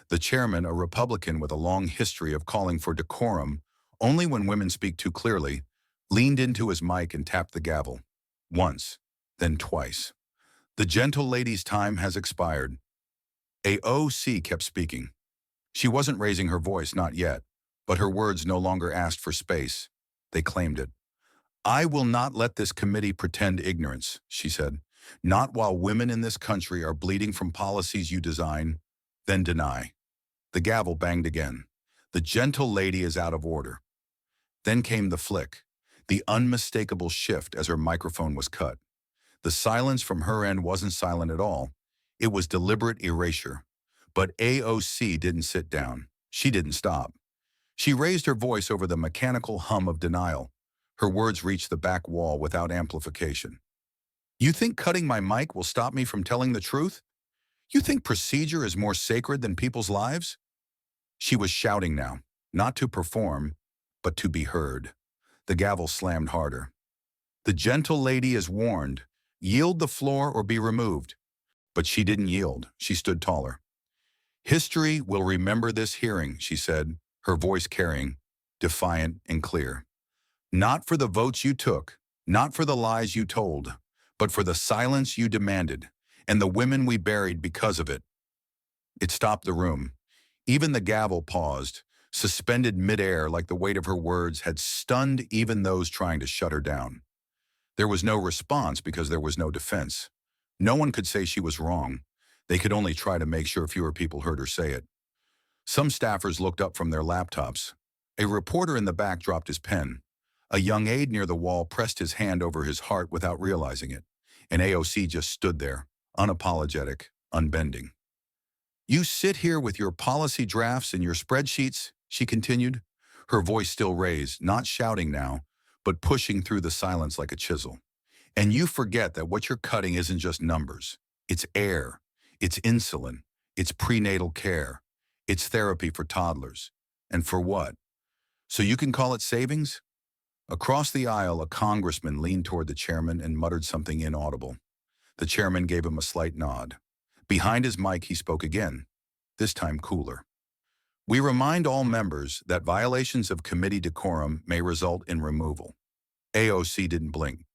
The chairman, a Republican with a long history of calling for decorum only when women speak too clearly, leaned into his mic and tapped the gavel. Once, then twice. "The gentle lady's time has expired." AOC kept speaking. She wasn't raising her voice, not yet, but her words no longer asked for space. They claimed it. "I will not let this committee pretend ignorance," she said. "Not while women in this country are bleeding from policies you design, then deny." The gavel banged again. The gentle lady is out of order. Then came the flick, the unmistakable shift as her microphone was cut. The silence from her end wasn't silent at all. It was deliberate erasure. But AOC didn't sit down. She didn't stop. She raised her voice over the mechanical hum of denial. Her words reached the back wall without amplification. "You think cutting my mic will stop me from telling the truth? You think procedure is more sacred than people's lives?" She was shouting now, not to perform, but to be heard. The gavel slammed harder. "The gentle lady is warned. Yield the floor or be removed." But she didn't yield. She stood taller. "History will remember this hearing," she said, her voice carrying, defiant and clear. "Not for the votes you took, not for the lies you told, but for the silence you demanded, and the women we buried because of it." It stopped the room. Even the gavel paused, suspended midair like the weight of her words had stunned even those trying to shut her down. There was no response because there was no defense. No one could say she was wrong. They could only try to make sure fewer people heard her say it. Some staffers looked up from their laptops. A reporter in the back dropped his pen. A young aide near the wall pressed his hand over his heart without realizing it. And AOC just stood there, unapologetic, unbending. "You sit here with your policy drafts and your spreadsheets," she continued, her voice still raised, not shouting now, but pushing through the silence like a chisel. "And you forget that what you're cutting isn't just numbers. It's air, it's insulin, it's prenatal care, it's therapy for toddlers. And for what? So you can call it savings?" Across the aisle, a congressman leaned toward the chairman and muttered something inaudible. The chairman gave him a slight nod. Behind his mic, he spoke again, this time cooler. "We remind all members that violations of committee decorum may result in removal." AOC didn't blink.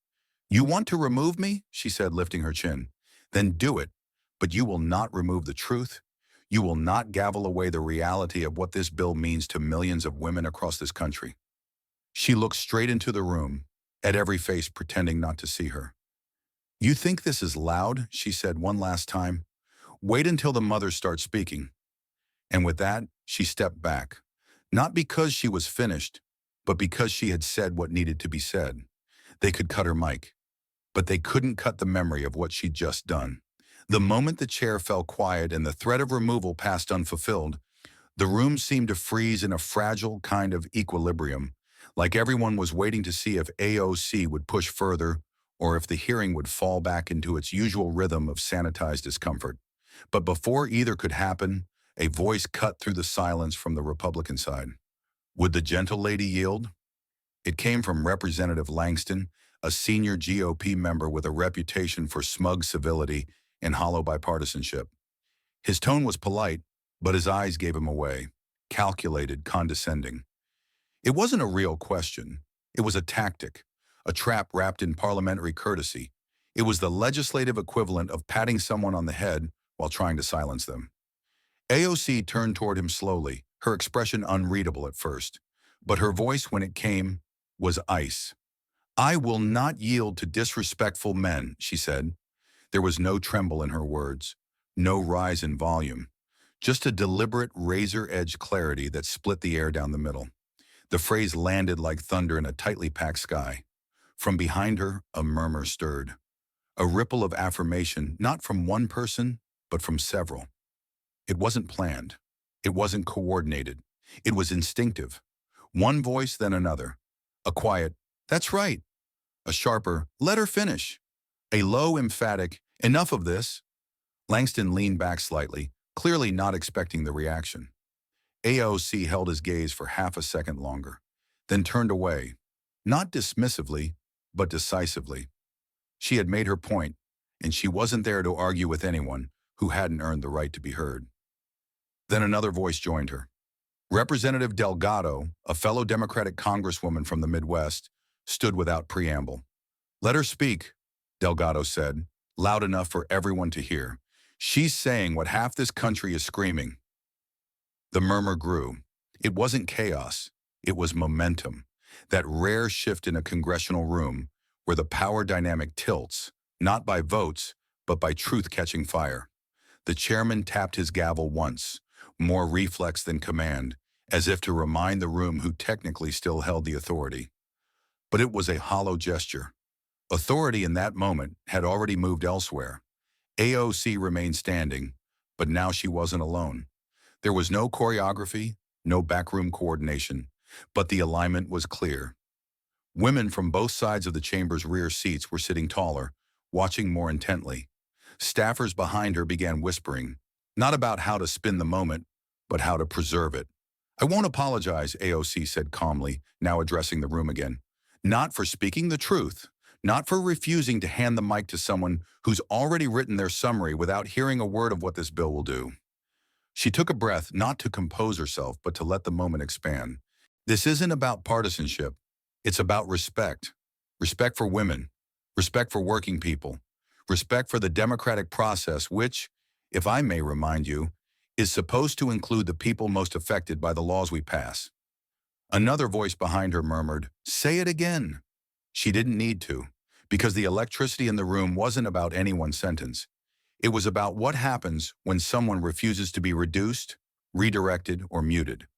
"You want to remove me?" she said, lifting her chin. "Then do it, but you will not remove the truth. You will not gavel away the reality of what this bill means to millions of women across this country." She looked straight into the room, at every face pretending not to see her. "You think this is loud?" she said one last time. "Wait until the mothers start speaking." And with that, she stepped back, not because she was finished, but because she had said what needed to be said. They could cut her mic, but they couldn't cut the memory of what she'd just done. The moment the chair fell quiet and the threat of removal passed unfulfilled, the room seemed to freeze in a fragile kind of equilibrium, like everyone was waiting to see if AOC would push further or if the hearing would fall back into its usual rhythm of sanitized discomfort. But before either could happen, a voice cut through the silence from the Republican side. Would the gentle lady yield? It came from Representative Langston, a senior GOP member with a reputation for smug civility and hollow bipartisanship. His tone was polite, but his eyes gave him away, calculated, condescending. It wasn't a real question. It was a tactic, a trap wrapped in parliamentary courtesy. It was the legislative equivalent of patting someone on the head while trying to silence them. AOC turned toward him slowly, her expression unreadable at first, but her voice, when it came, was ice. "I will not yield to disrespectful men," she said. There was no tremble in her words, no rise in volume, just a deliberate razor-edge clarity that split the air down the middle. The phrase landed like thunder in a tightly packed sky. From behind her, a murmur stirred. A ripple of affirmation, not from one person, but from several. It wasn't planned. It wasn't coordinated. It was instinctive. One voice, then another. A quiet, "That's right." A sharper, "Let her finish." A low, emphatic, "Enough of this." Langston leaned back slightly, clearly not expecting the reaction. AOC held his gaze for half a second longer, then turned away, not dismissively, but decisively. She had made her point, and she wasn't there to argue with anyone who hadn't earned the right to be heard. Then another voice joined her. Representative Delgado, a fellow Democratic congresswoman from the Midwest, stood without preamble. "Let her speak," Delgado said, loud enough for everyone to hear. "She's saying what half this country is screaming." The murmur grew. It wasn't chaos. It was momentum. That rare shift in a congressional room where the power dynamic tilts, not by votes, but by truth catching fire. The chairman tapped his gavel once, more reflex than command, as if to remind the room who technically still held the authority. But it was a hollow gesture. Authority in that moment had already moved elsewhere. AOC remained standing, but now she wasn't alone. There was no choreography, no backroom coordination, but the alignment was clear. Women from both sides of the chamber's rear seats were sitting taller, watching more intently. Staffers behind her began whispering, not about how to spin the moment, but how to preserve it. "I won't apologize," AOC said calmly, now addressing the room again. "Not for speaking the truth, not for refusing to hand the mic to someone who's already written their summary without hearing a word of what this bill will do." She took a breath, not to compose herself, but to let the moment expand. This isn't about partisanship. It's about respect. Respect for women. Respect for working people. Respect for the democratic process which, if I may remind you, is supposed to include the people most affected by the laws we pass. Another voice behind her murmured, "Say it again." She didn't need to, because the electricity in the room wasn't about any one sentence. It was about what happens when someone refuses to be reduced, redirected, or muted.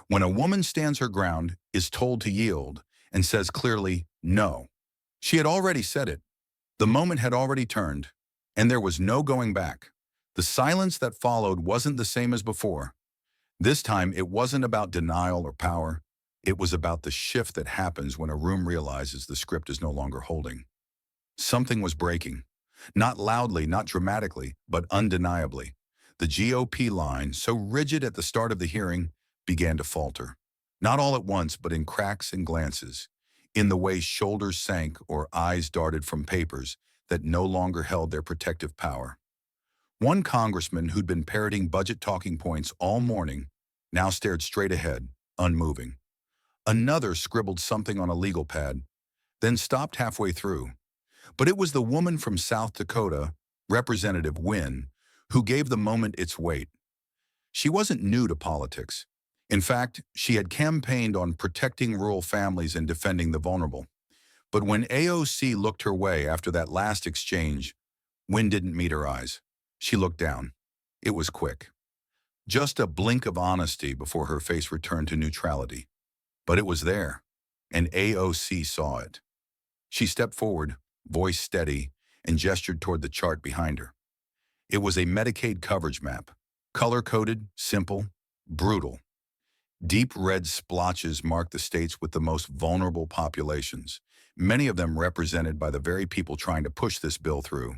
When a woman stands her ground, is told to yield, and says clearly, "No." She had already said it. The moment had already turned, and there was no going back. The silence that followed wasn't the same as before. This time, it wasn't about denial or power. It was about the shift that happens when a room realizes the script is no longer holding. Something was breaking. Not loudly, not dramatically, but undeniably. The GOP line, so rigid at the start of the hearing, began to falter. Not all at once, but in cracks and glances, in the way shoulders sank or eyes darted from papers that no longer held their protective power. One congressman who'd been parroting budget talking points all morning now stared straight ahead, unmoving. Another scribbled something on a legal pad, then stopped halfway through. But it was the woman from South Dakota, Representative Wynne, who gave the moment its weight. She wasn't new to politics. In fact, she had campaigned on protecting rural families and defending the vulnerable. But when AOC looked her way after that last exchange, Wynne didn't meet her eyes. She looked down. It was quick. Just a blink of honesty before her face returned to neutrality. But it was there, and AOC saw it. She stepped forward, voice steady, and gestured toward the chart behind her. It was a Medicaid coverage map, color-coded, simple, brutal. Deep red splotches marked the states with the most vulnerable populations, many of them represented by the very people trying to push this bill through.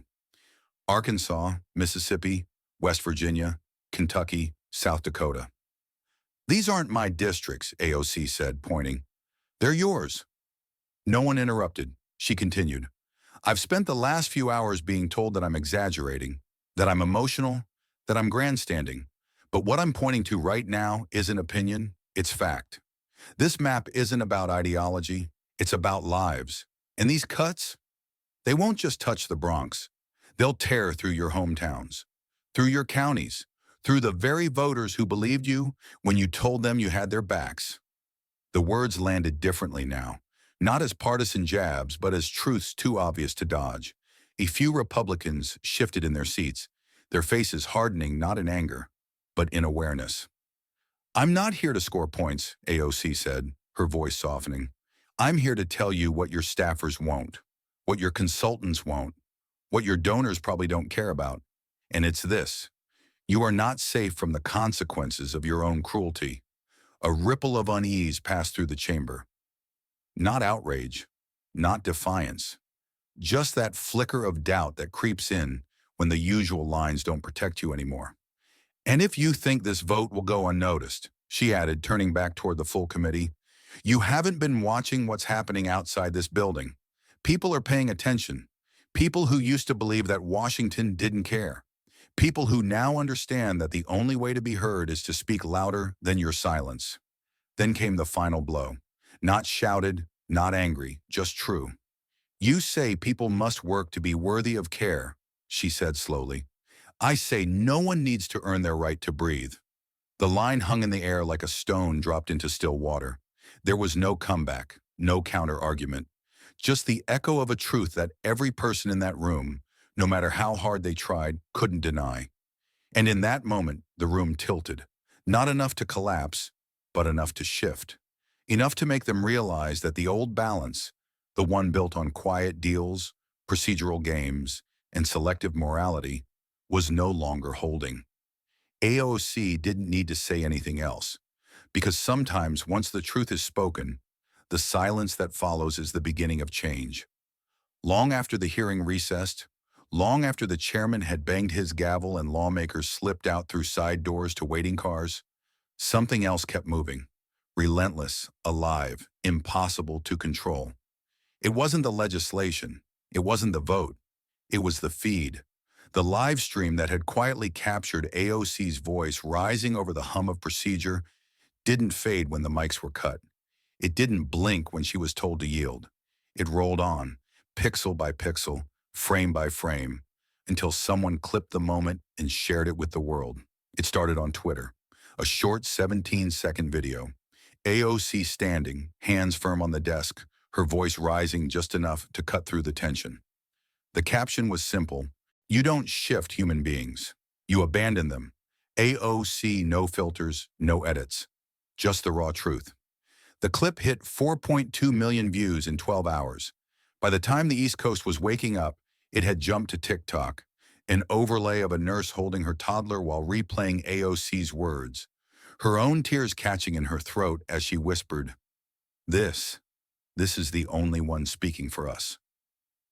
Arkansas, Mississippi, West Virginia, Kentucky, South Dakota. "These aren't my districts," AOC said, pointing. "They're yours." No one interrupted. She continued. "I've spent the last few hours being told that I'm exaggerating, that I'm emotional, that I'm grandstanding. But what I'm pointing to right now isn't opinion, it's fact. This map isn't about ideology, it's about lives. And these cuts, they won't just touch the Bronx. They'll tear through your hometowns, through your counties, through the very voters who believed you when you told them you had their backs." The words landed differently now, not as partisan jabs, but as truths too obvious to dodge. A few Republicans shifted in their seats, their faces hardening not in anger, but in awareness. "I'm not here to score points," AOC said, her voice softening. "I'm here to tell you what your staffers won't, what your consultants won't, what your donors probably don't care about. And it's this: you are not safe from the consequences of your own cruelty." A ripple of unease passed through the chamber. Not outrage, not defiance, just that flicker of doubt that creeps in when the usual lines don't protect you anymore. "And if you think this vote will go unnoticed," she added, turning back toward the full committee, "you haven't been watching what's happening outside this building. People are paying attention. People who used to believe that Washington didn't care. People who now understand that the only way to be heard is to speak louder than your silence." Then came the final blow. Not shouted, not angry, just true. "You say people must work to be worthy of care," she said slowly. "I say no one needs to earn their right to breathe." The line hung in the air like a stone dropped into still water. There was no comeback, no counter-argument, just the echo of a truth that every person in that room, no matter how hard they tried, couldn't deny. And in that moment, the room tilted. Not enough to collapse, but enough to shift. Enough to make them realize that the old balance, the one built on quiet deals, procedural games, and selective morality, was no longer holding. AOC didn't need to say anything else, because sometimes once the truth is spoken, the silence that follows is the beginning of change. Long after the hearing recessed, long after the chairman had banged his gavel and lawmakers slipped out through side doors to waiting cars, something else kept moving. Relentless, alive, impossible to control. It wasn't the legislation. It wasn't the vote. It was the feed. The live stream that had quietly captured AOC's voice rising over the hum of procedure didn't fade when the mics were cut. It didn't blink when she was told to yield. It rolled on, pixel by pixel, frame by frame, until someone clipped the moment and shared it with the world. It started on Twitter, a short 17-second video. AOC standing, hands firm on the desk, her voice rising just enough to cut through the tension. The caption was simple: "You don't shift human beings. You abandon them." AOC, no filters, no edits. Just the raw truth. The clip hit 4.2 million views in 12 hours. By the time the East Coast was waking up, it had jumped to TikTok, an overlay of a nurse holding her toddler while replaying AOC's words, her own tears catching in her throat as she whispered, This is the only one speaking for us."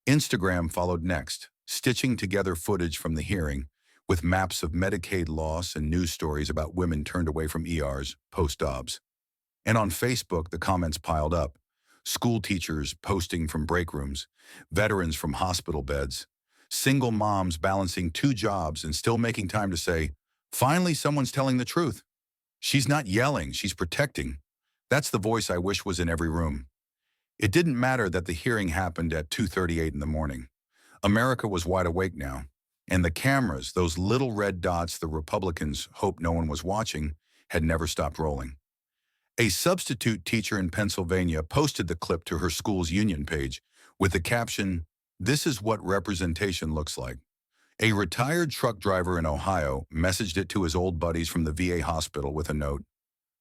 Instagram followed next, stitching together footage from the hearing, with maps of Medicaid loss and news stories about women turned away from ERs post-Dobbs. And on Facebook, the comments piled up. School teachers posting from break rooms, veterans from hospital beds, single moms balancing 2 jobs and still making time to say, "Finally, someone's telling the truth. She's not yelling, she's protecting." That's the voice I wish was in every room. It didn't matter that the hearing happened at 2:38 in the morning. America was wide awake now, and the cameras, those little red dots the Republicans hoped no one was watching, had never stopped rolling. A substitute teacher in Pennsylvania posted the clip to her school's union page with the caption, "This is what representation looks like." A retired truck driver in Ohio messaged it to his old buddies from the VA hospital with a note,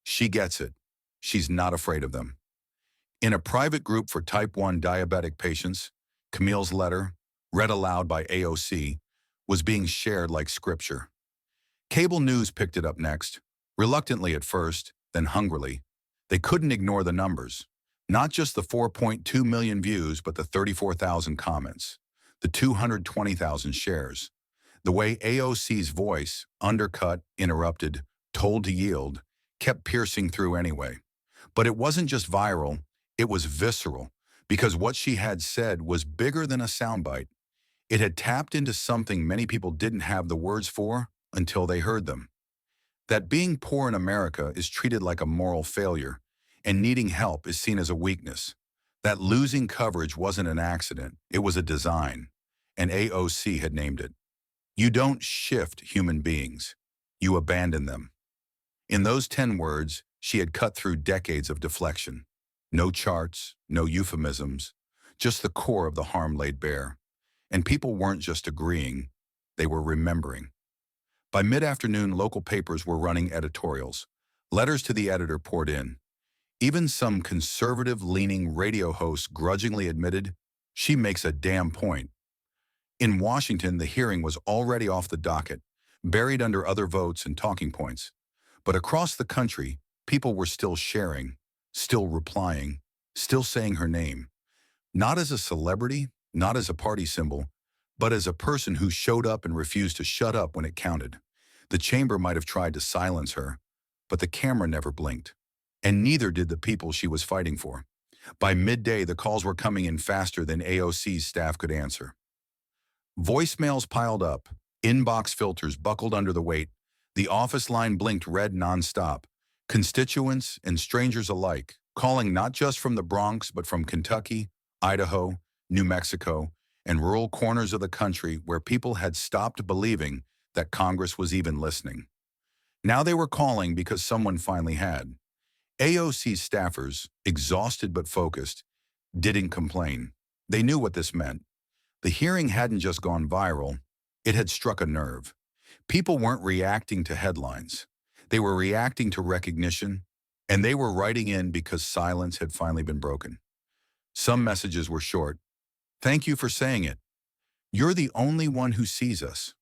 "She gets it. She's not afraid of them." In a private group for type 1 diabetic patients, Camille's letter, read aloud by AOC, was being shared like scripture. Cable news picked it up next, reluctantly at first, then hungrily. They couldn't ignore the numbers. Not just the 4.2 million views, but the 34,000 comments, the 220,000 shares. The way AOC's voice, undercut, interrupted, told to yield, kept piercing through anyway. But it wasn't just viral, it was visceral, because what she had said was bigger than a soundbite. It had tapped into something many people didn't have the words for until they heard them. That being poor in America is treated like a moral failure, and needing help is seen as a weakness. That losing coverage wasn't an accident, it was a design, and AOC had named it. You don't shift human beings, you abandon them. In those 10 words, she had cut through decades of deflection. No charts, no euphemisms, just the core of the harm laid bare. And people weren't just agreeing, they were remembering. By mid-afternoon, local papers were running editorials. Letters to the editor poured in. Even some conservative-leaning radio hosts grudgingly admitted, "She makes a damn point." In Washington, the hearing was already off the docket, buried under other votes and talking points. But across the country, people were still sharing, still replying, still saying her name. Not as a celebrity, not as a party symbol, but as a person who showed up and refused to shut up when it counted. The chamber might have tried to silence her, but the camera never blinked. And neither did the people she was fighting for. By midday, the calls were coming in faster than AOC's staff could answer. Voicemails piled up, inbox filters buckled under the weight, the office line blinked red nonstop, constituents and strangers alike, calling not just from the Bronx but from Kentucky, Idaho, New Mexico, and rural corners of the country where people had stopped believing that Congress was even listening. Now they were calling because someone finally had. AOC's staffers, exhausted but focused, didn't complain. They knew what this meant. The hearing hadn't just gone viral, it had struck a nerve. People weren't reacting to headlines. They were reacting to recognition, and they were writing in because silence had finally been broken. Some messages were short. "Thank you for saying it. You're the only one who sees us."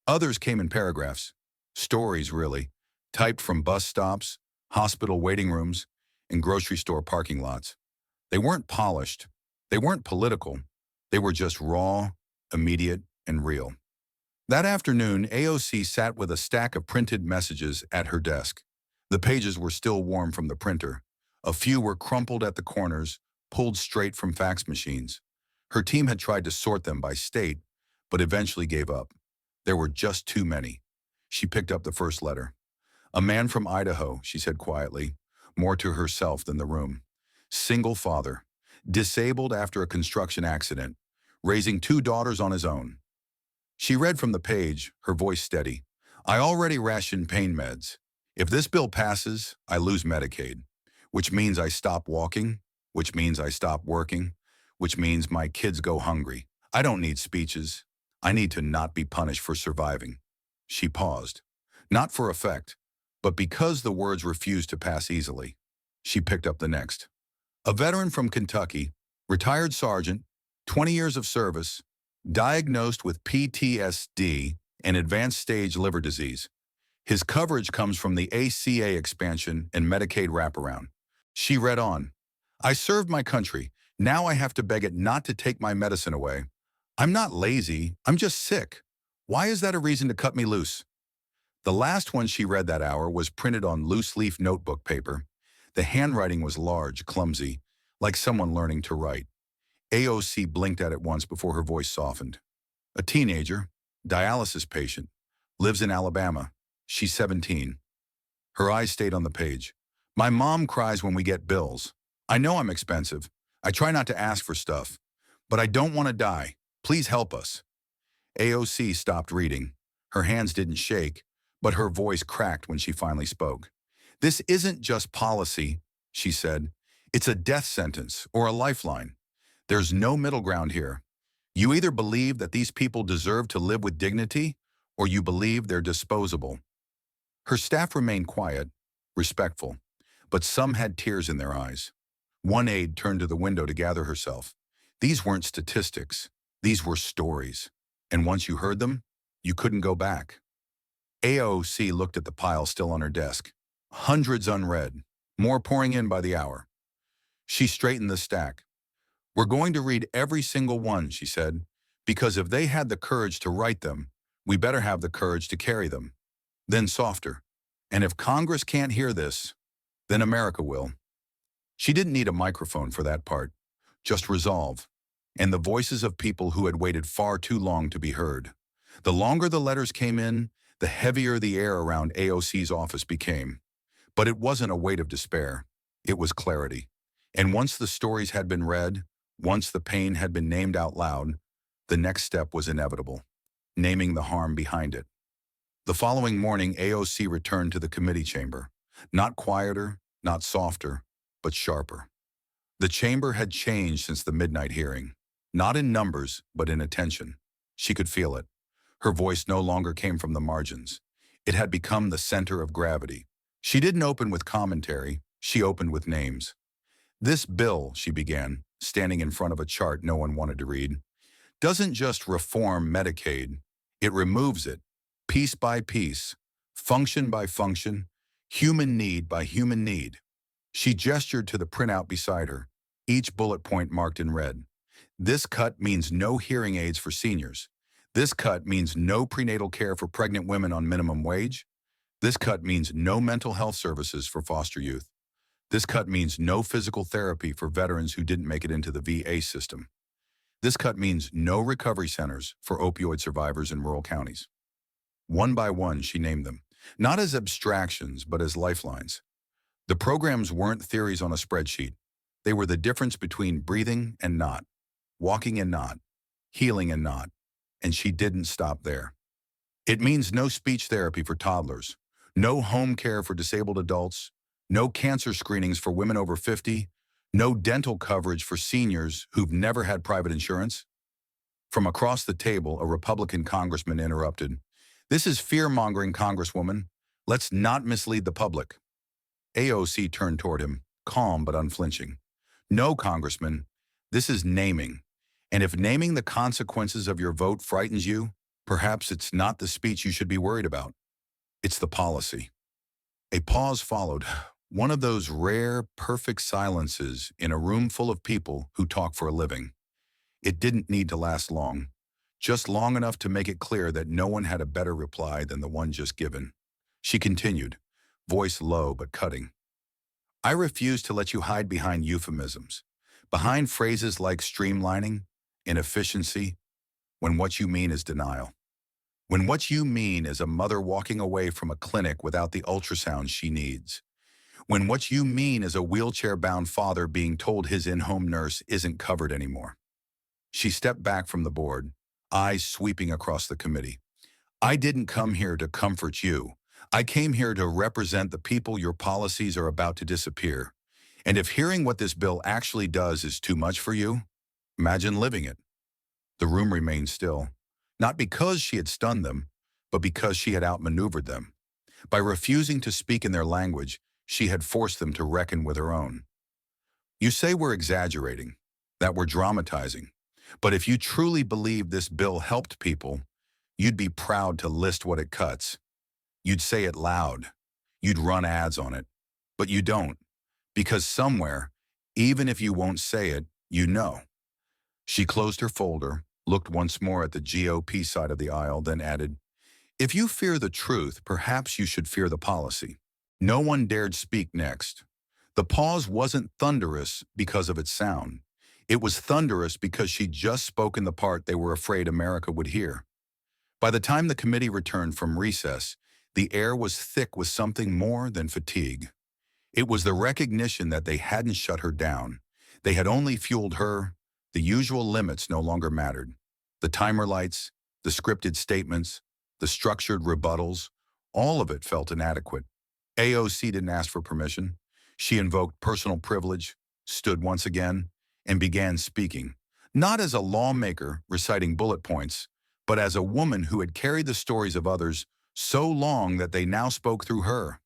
Others came in paragraphs. Stories, really, typed from bus stops, hospital waiting rooms, and grocery store parking lots. They weren't polished. They weren't political. They were just raw, immediate, and real. That afternoon, AOC sat with a stack of printed messages at her desk. The pages were still warm from the printer. A few were crumpled at the corners, pulled straight from fax machines. Her team had tried to sort them by state, but eventually gave up. There were just too many. She picked up the first letter. "A man from Idaho," she said quietly, more to herself than the room. "Single father, disabled after a construction accident, raising 2 daughters on his own." She read from the page, her voice steady. "I already ration pain meds. If this bill passes, I lose Medicaid, which means I stop walking, which means I stop working, which means my kids go hungry. I don't need speeches. I need to not be punished for surviving." She paused, not for effect, but because the words refused to pass easily. She picked up the next. "A veteran from Kentucky, retired sergeant, 20 years of service, diagnosed with PTSD and advanced stage liver disease. His coverage comes from the ACA expansion and Medicaid wraparound." She read on. "I served my country. Now I have to beg it not to take my medicine away. I'm not lazy, I'm just sick. Why is that a reason to cut me loose?" The last one she read that hour was printed on loose-leaf notebook paper. The handwriting was large, clumsy, like someone learning to write. AOC blinked at it once before her voice softened. "A teenager, dialysis patient, lives in Alabama. She's 17. Her eyes stayed on the page. "My mom cries when we get bills. I know I'm expensive. I try not to ask for stuff. But I don't want to die. Please help us." AOC stopped reading. Her hands didn't shake, but her voice cracked when she finally spoke. "This isn't just policy," she said. "It's a death sentence or a lifeline. There's no middle ground here. You either believe that these people deserve to live with dignity, or you believe they're disposable." Her staff remained quiet, respectful, but some had tears in their eyes. One aide turned to the window to gather herself. These weren't statistics. These were stories. And once you heard them, you couldn't go back. AOC looked at the pile still on her desk. Hundreds unread, more pouring in by the hour. She straightened the stack. "We're going to read every single one," she said, "because if they had the courage to write them, we better have the courage to carry them." Then softer. "And if Congress can't hear this, then America will." She didn't need a microphone for that part, just resolve, and the voices of people who had waited far too long to be heard. The longer the letters came in, the heavier the air around AOC's office became. But it wasn't a weight of despair. It was clarity. And once the stories had been read, once the pain had been named out loud, the next step was inevitable, naming the harm behind it. The following morning, AOC returned to the committee chamber, not quieter, not softer, but sharper. The chamber had changed since the midnight hearing. Not in numbers, but in attention. She could feel it. Her voice no longer came from the margins. It had become the center of gravity. She didn't open with commentary, she opened with names. This bill, she began, standing in front of a chart no one wanted to read, doesn't just reform Medicaid, it removes it, piece by piece, function by function, human need by human need. She gestured to the printout beside her, each bullet point marked in red. This cut means no hearing aids for seniors. This cut means no prenatal care for pregnant women on minimum wage. This cut means no mental health services for foster youth. This cut means no physical therapy for veterans who didn't make it into the VA system. This cut means no recovery centers for opioid survivors in rural counties. One by one, she named them, not as abstractions, but as lifelines. The programs weren't theories on a spreadsheet. They were the difference between breathing and not, walking and not, healing and not. And she didn't stop there. It means no speech therapy for toddlers, no home care for disabled adults, no cancer screenings for women over 50, no dental coverage for seniors who've never had private insurance. From across the table, a Republican congressman interrupted. This is fear-mongering, Congresswoman. Let's not mislead the public. AOC turned toward him, calm but unflinching. No, Congressman, this is naming. And if naming the consequences of your vote frightens you, perhaps it's not the speech you should be worried about. It's the policy. A pause followed, one of those rare, perfect silences in a room full of people who talk for a living. It didn't need to last long, just long enough to make it clear that no one had a better reply than the one just given. She continued, voice low but cutting. I refuse to let you hide behind euphemisms, behind phrases like streamlining, inefficiency, when what you mean is denial. When what you mean is a mother walking away from a clinic without the ultrasound she needs. When what you mean is a wheelchair-bound father being told his in-home nurse isn't covered anymore. She stepped back from the board, eyes sweeping across the committee. I didn't come here to comfort you. I came here to represent the people your policies are about to disappear. And if hearing what this bill actually does is too much for you, imagine living it. The room remained still, not because she had stunned them, but because she had outmaneuvered them. By refusing to speak in their language, she had forced them to reckon with her own. You say we're exaggerating, that we're dramatizing, but if you truly believe this bill helped people, you'd be proud to list what it cuts. You'd say it loud. You'd run ads on it. But you don't, because somewhere, even if you won't say it, you know. She closed her folder, looked once more at the GOP side of the aisle, then added, if you fear the truth, perhaps you should fear the policy. No one dared speak next. The pause wasn't thunderous because of its sound. It was thunderous because she'd just spoken the part they were afraid America would hear. By the time the committee returned from recess, the air was thick with something more than fatigue. It was the recognition that they hadn't shut her down. They had only fueled her. The usual limits no longer mattered. The timer lights, the scripted statements, the structured rebuttals, all of it felt inadequate. AOC didn't ask for permission. She invoked personal privilege, stood once again, and began speaking, not as a lawmaker reciting bullet points, but as a woman who had carried the stories of others so long that they now spoke through her.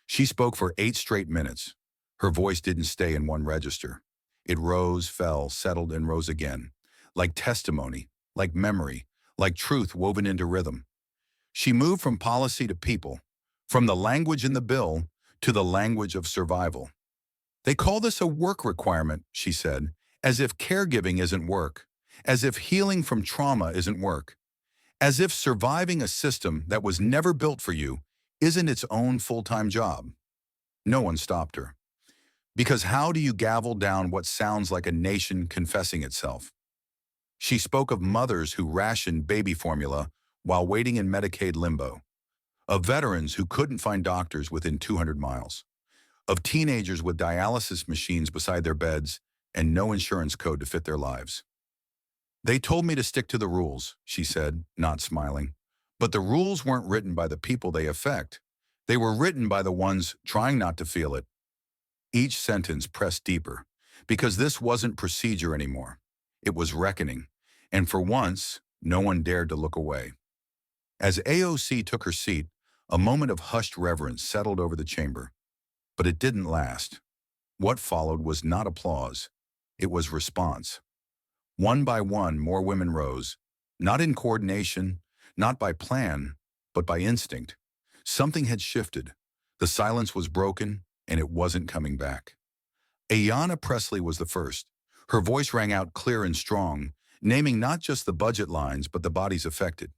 She spoke for 8 straight minutes. Her voice didn't stay in one register. It rose, fell, settled, and rose again, like testimony, like memory, like truth woven into rhythm. She moved from policy to people, from the language in the bill to the language of survival. They call this a work requirement, she said, as if caregiving isn't work, as if healing from trauma isn't work, as if surviving a system that was never built for you isn't its own full-time job. No one stopped her. Because how do you gavel down what sounds like a nation confessing itself? She spoke of mothers who rationed baby formula while waiting in Medicaid limbo, of veterans who couldn't find doctors within 200 miles, of teenagers with dialysis machines beside their beds and no insurance code to fit their lives. They told me to stick to the rules, she said, not smiling. But the rules weren't written by the people they affect. They were written by the ones trying not to feel it. Each sentence pressed deeper, because this wasn't procedure anymore. It was reckoning, and for once, no one dared to look away. As AOC took her seat, a moment of hushed reverence settled over the chamber. But it didn't last. What followed was not applause. It was response. One by one, more women rose, not in coordination, not by plan, but by instinct. Something had shifted. The silence was broken, and it wasn't coming back. Ayanna Pressley was the first. Her voice rang out clear and strong, naming not just the budget lines, but the bodies affected.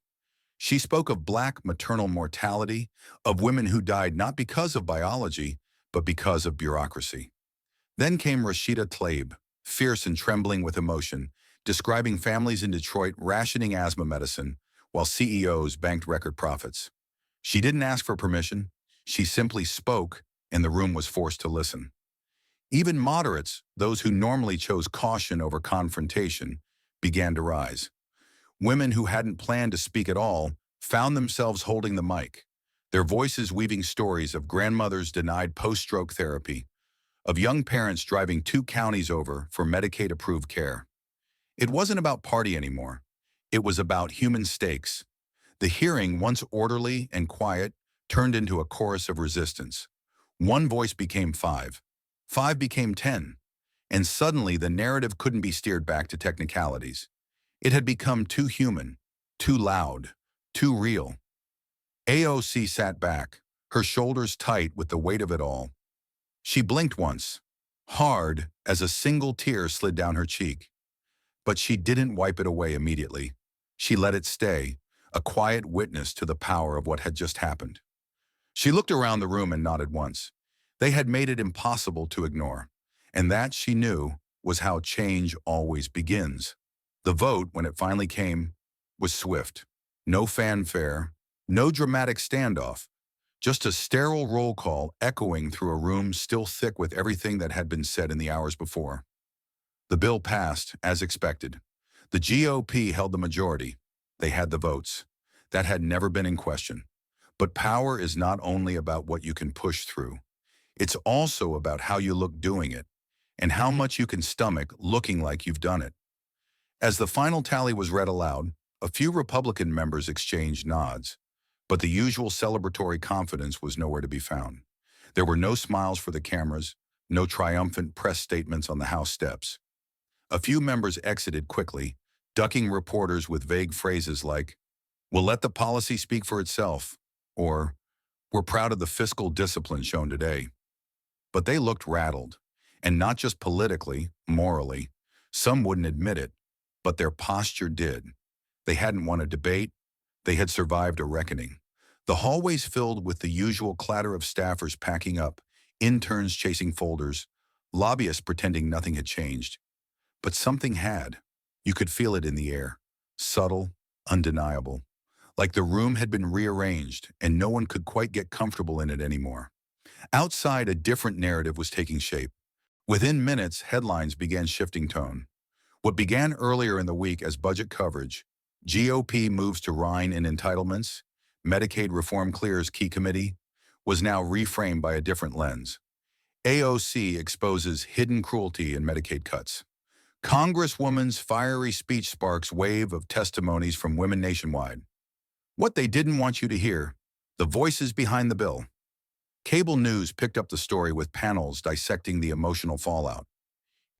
She spoke of Black maternal mortality, of women who died not because of biology, but because of bureaucracy. Then came Rashida Tlaib, fierce and trembling with emotion, describing families in Detroit rationing asthma medicine while CEOs banked record profits. She didn't ask for permission. She simply spoke, and the room was forced to listen. Even moderates, those who normally chose caution over confrontation, began to rise. Women who hadn't planned to speak at all found themselves holding the mic, their voices weaving stories of grandmothers denied post-stroke therapy, of young parents driving 2 counties over for Medicaid-approved care. It wasn't about party anymore. It was about human stakes. The hearing, once orderly and quiet, turned into a chorus of resistance. One voice became 5. 5 became 10. And suddenly the narrative couldn't be steered back to technicalities. It had become too human, too loud, too real. AOC sat back, her shoulders tight with the weight of it all. She blinked once, hard as a single tear slid down her cheek. But she didn't wipe it away immediately. She let it stay, a quiet witness to the power of what had just happened. She looked around the room and nodded once. They had made it impossible to ignore. And that, she knew, was how change always begins. The vote, when it finally came, was swift. No fanfare, no dramatic standoff, just a sterile roll call echoing through a room still thick with everything that had been said in the hours before. The bill passed, as expected. The GOP held the majority. They had the votes. That had never been in question. But power is not only about what you can push through. It's also about how you look doing it, and how much you can stomach looking like you've done it. As the final tally was read aloud, a few Republican members exchanged nods, but the usual celebratory confidence was nowhere to be found. There were no smiles for the cameras, no triumphant press statements on the House steps. A few members exited quickly, ducking reporters with vague phrases like, "We'll let the policy speak for itself," or, "We're proud of the fiscal discipline shown today." But they looked rattled, and not just politically, morally. Some wouldn't admit it, but their posture did. They hadn't won a debate. They had survived a reckoning. The hallways filled with the usual clatter of staffers packing up, interns chasing folders, lobbyists pretending nothing had changed. But something had. You could feel it in the air. Subtle, undeniable. Like the room had been rearranged and no one could quite get comfortable in it anymore. Outside, a different narrative was taking shape. Within minutes, headlines began shifting tone. What began earlier in the week as budget coverage, GOP moves to Rhine in entitlements, Medicaid reform clears key committee, was now reframed by a different lens. AOC exposes hidden cruelty in Medicaid cuts. Congresswoman's fiery speech sparks wave of testimonies from women nationwide. What they didn't want you to hear, the voices behind the bill. Cable news picked up the story with panels dissecting the emotional fallout.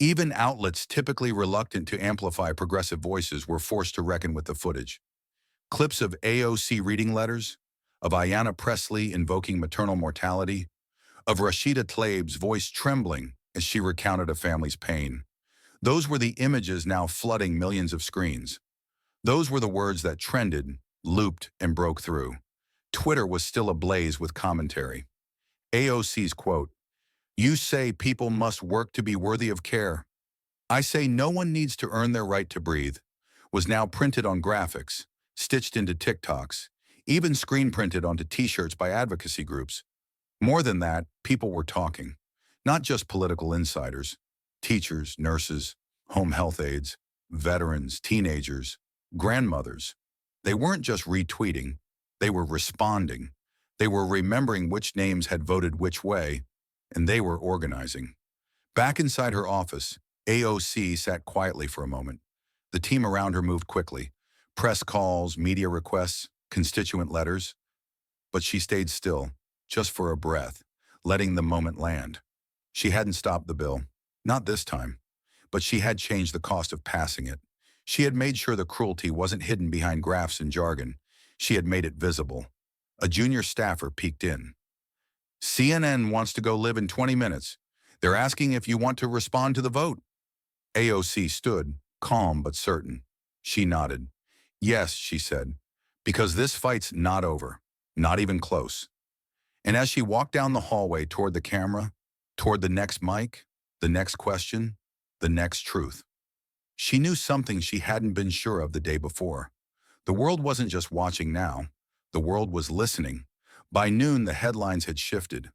Even outlets typically reluctant to amplify progressive voices were forced to reckon with the footage. Clips of AOC reading letters, of Ayanna Pressley invoking maternal mortality, of Rashida Tlaib's voice trembling as she recounted a family's pain. Those were the images now flooding millions of screens. Those were the words that trended, looped, and broke through. Twitter was still ablaze with commentary. AOC's quote, "You say people must work to be worthy of care. I say no one needs to earn their right to breathe," was now printed on graphics, stitched into TikToks, even screen printed onto t-shirts by advocacy groups. More than that, people were talking. Not just political insiders, teachers, nurses, home health aides, veterans, teenagers, grandmothers. They weren't just retweeting, they were responding. They were remembering which names had voted which way, and they were organizing. Back inside her office, AOC sat quietly for a moment, The team around her moved quickly. Press calls, media requests, constituent letters. But she stayed still, just for a breath, letting the moment land. She hadn't stopped the bill. Not this time. But she had changed the cost of passing it. She had made sure the cruelty wasn't hidden behind graphs and jargon. She had made it visible. A junior staffer peeked in. CNN wants to go live in 20 minutes. They're asking if you want to respond to the vote. AOC stood, calm but certain. She nodded. Yes, she said, because this fight's not over, not even close. And as she walked down the hallway toward the camera, toward the next mic, the next question, the next truth, she knew something she hadn't been sure of the day before. The world wasn't just watching now. The world was listening. By noon, the headlines had shifted.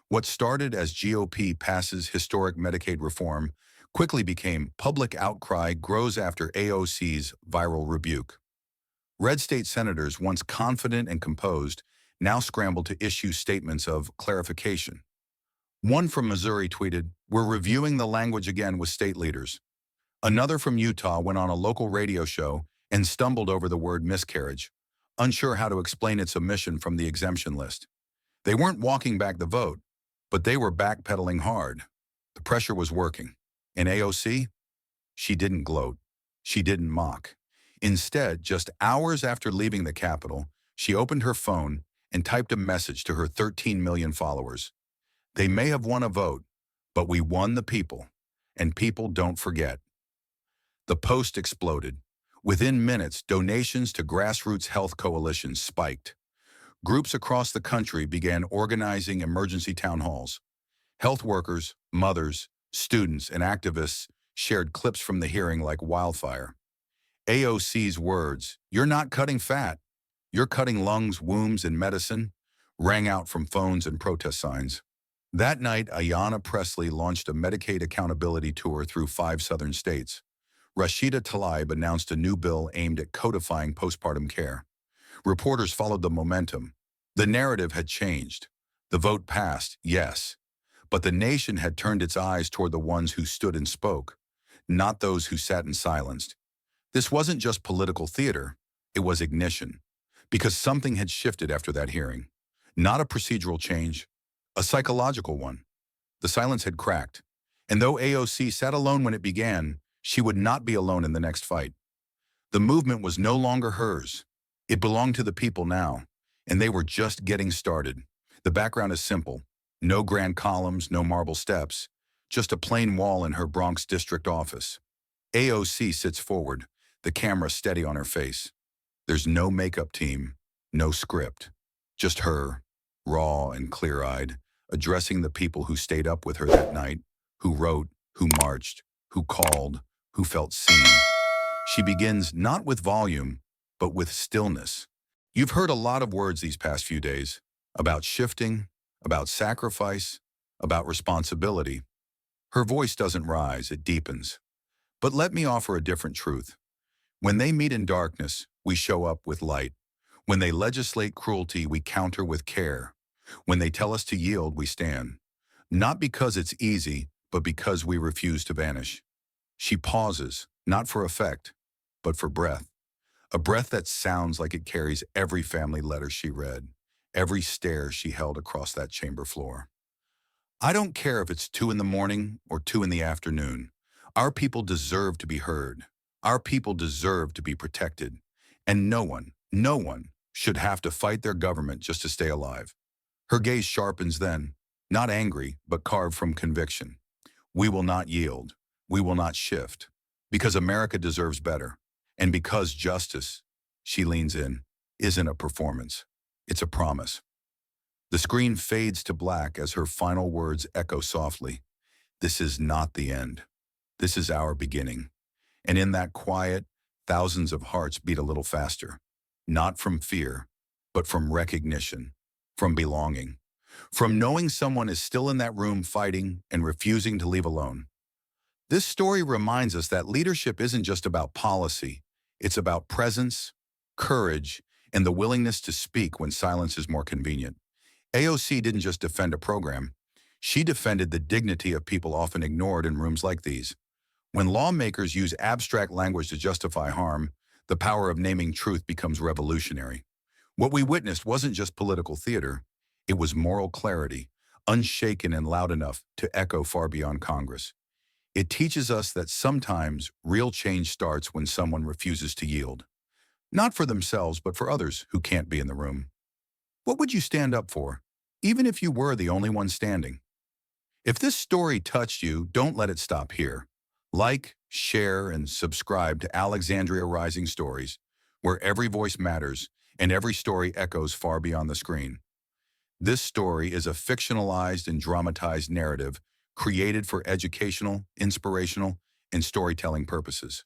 What started as GOP passes historic Medicaid reform quickly became public outcry grows after AOC's viral rebuke. Red state senators, once confident and composed, now scrambled to issue statements of clarification. One from Missouri tweeted, "We're reviewing the language again with state leaders." Another from Utah went on a local radio show and stumbled over the word miscarriage, unsure how to explain its omission from the exemption list. They weren't walking back the vote, but they were backpedaling hard. The pressure was working. And AOC? She didn't gloat. She didn't mock. Instead, just hours after leaving the Capitol, she opened her phone and typed a message to her 13 million followers. They may have won a vote, but we won the people, and people don't forget. The post exploded. Within minutes, donations to grassroots health coalitions spiked. Groups across the country began organizing emergency town halls. Health workers, mothers, students, and activists shared clips from the hearing like wildfire. AOC's words, "You're not cutting fat, you're cutting lungs, wombs, and medicine," rang out from phones and protest signs. That night, Ayanna Pressley launched a Medicaid accountability tour through 5 southern states. Rashida Tlaib announced a new bill aimed at codifying postpartum care. Reporters followed the momentum. The narrative had changed. The vote passed, yes, but the nation had turned its eyes toward the ones who stood and spoke, not those who sat and silenced. This wasn't just political theater, it was ignition, because something had shifted after that hearing. Not a procedural change, a psychological one. The silence had cracked, and though AOC sat alone when it began, she would not be alone in the next fight. The movement was no longer hers. It belonged to the people now, and they were just getting started. The background is simple. No grand columns, no marble steps, just a plain wall in her Bronx district office. AOC sits forward, the camera steady on her face. There's no makeup team, no script, just her, raw and clear-eyed, addressing the people who stayed up with her that night, who wrote, who marched, who called, who felt seen. She begins not with volume, but with stillness. You've heard a lot of words these past few days about shifting, about sacrifice, about responsibility. Her voice doesn't rise, it deepens. But let me offer a different truth. When they meet in darkness, we show up with light. When they legislate cruelty, we counter with care. When they tell us to yield, we stand. Not because it's easy, but because we refuse to vanish. She pauses, not for effect, but for breath. A breath that sounds like it carries every family letter she read, every stare she held across that chamber floor. I don't care if it's 2 in the morning or 2 in the afternoon. Our people deserve to be heard. Our people deserve to be protected. And no one should have to fight their government just to stay alive. Her gaze sharpens then, not angry, but carved from conviction. We will not yield. We will not shift. Because America deserves better. And because justice, she leans in, isn't a performance. It's a promise. The screen fades to black as her final words echo softly. This is not the end. This is our beginning. And in that quiet, thousands of hearts beat a little faster. Not from fear, but from recognition, from belonging, from knowing someone is still in that room fighting and refusing to leave alone. This story reminds us that leadership isn't just about policy. It's about presence, courage, and the willingness to speak when silence is more convenient. AOC didn't just defend a program. She defended the dignity of people often ignored in rooms like these. When lawmakers use abstract language to justify harm, the power of naming truth becomes revolutionary. What we witnessed wasn't just political theater, it was moral clarity, unshaken and loud enough to echo far beyond Congress. It teaches us that sometimes real change starts when someone refuses to yield. Not for themselves, but for others who can't be in the room. What would you stand up for, even if you were the only one standing? If this story touched you, don't let it stop here. Like, share, and subscribe to Alexandria Rising Stories, where every voice matters and every story echoes far beyond the screen. This story is a fictionalized and dramatized narrative created for educational, inspirational, and storytelling purposes.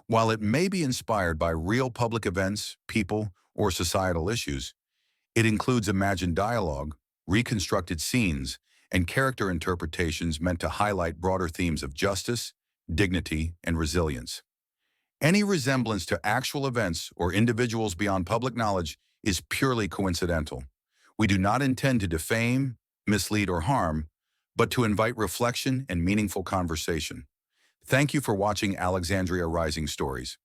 While it may be inspired by real public events, people, or societal issues, it includes imagined dialogue, reconstructed scenes, and character interpretations meant to highlight broader themes of justice, dignity, and resilience. Any resemblance to actual events or individuals beyond public knowledge is purely coincidental. We do not intend to defame, mislead, or harm, but to invite reflection and meaningful conversation. Thank you for watching Alexandria Rising Stories.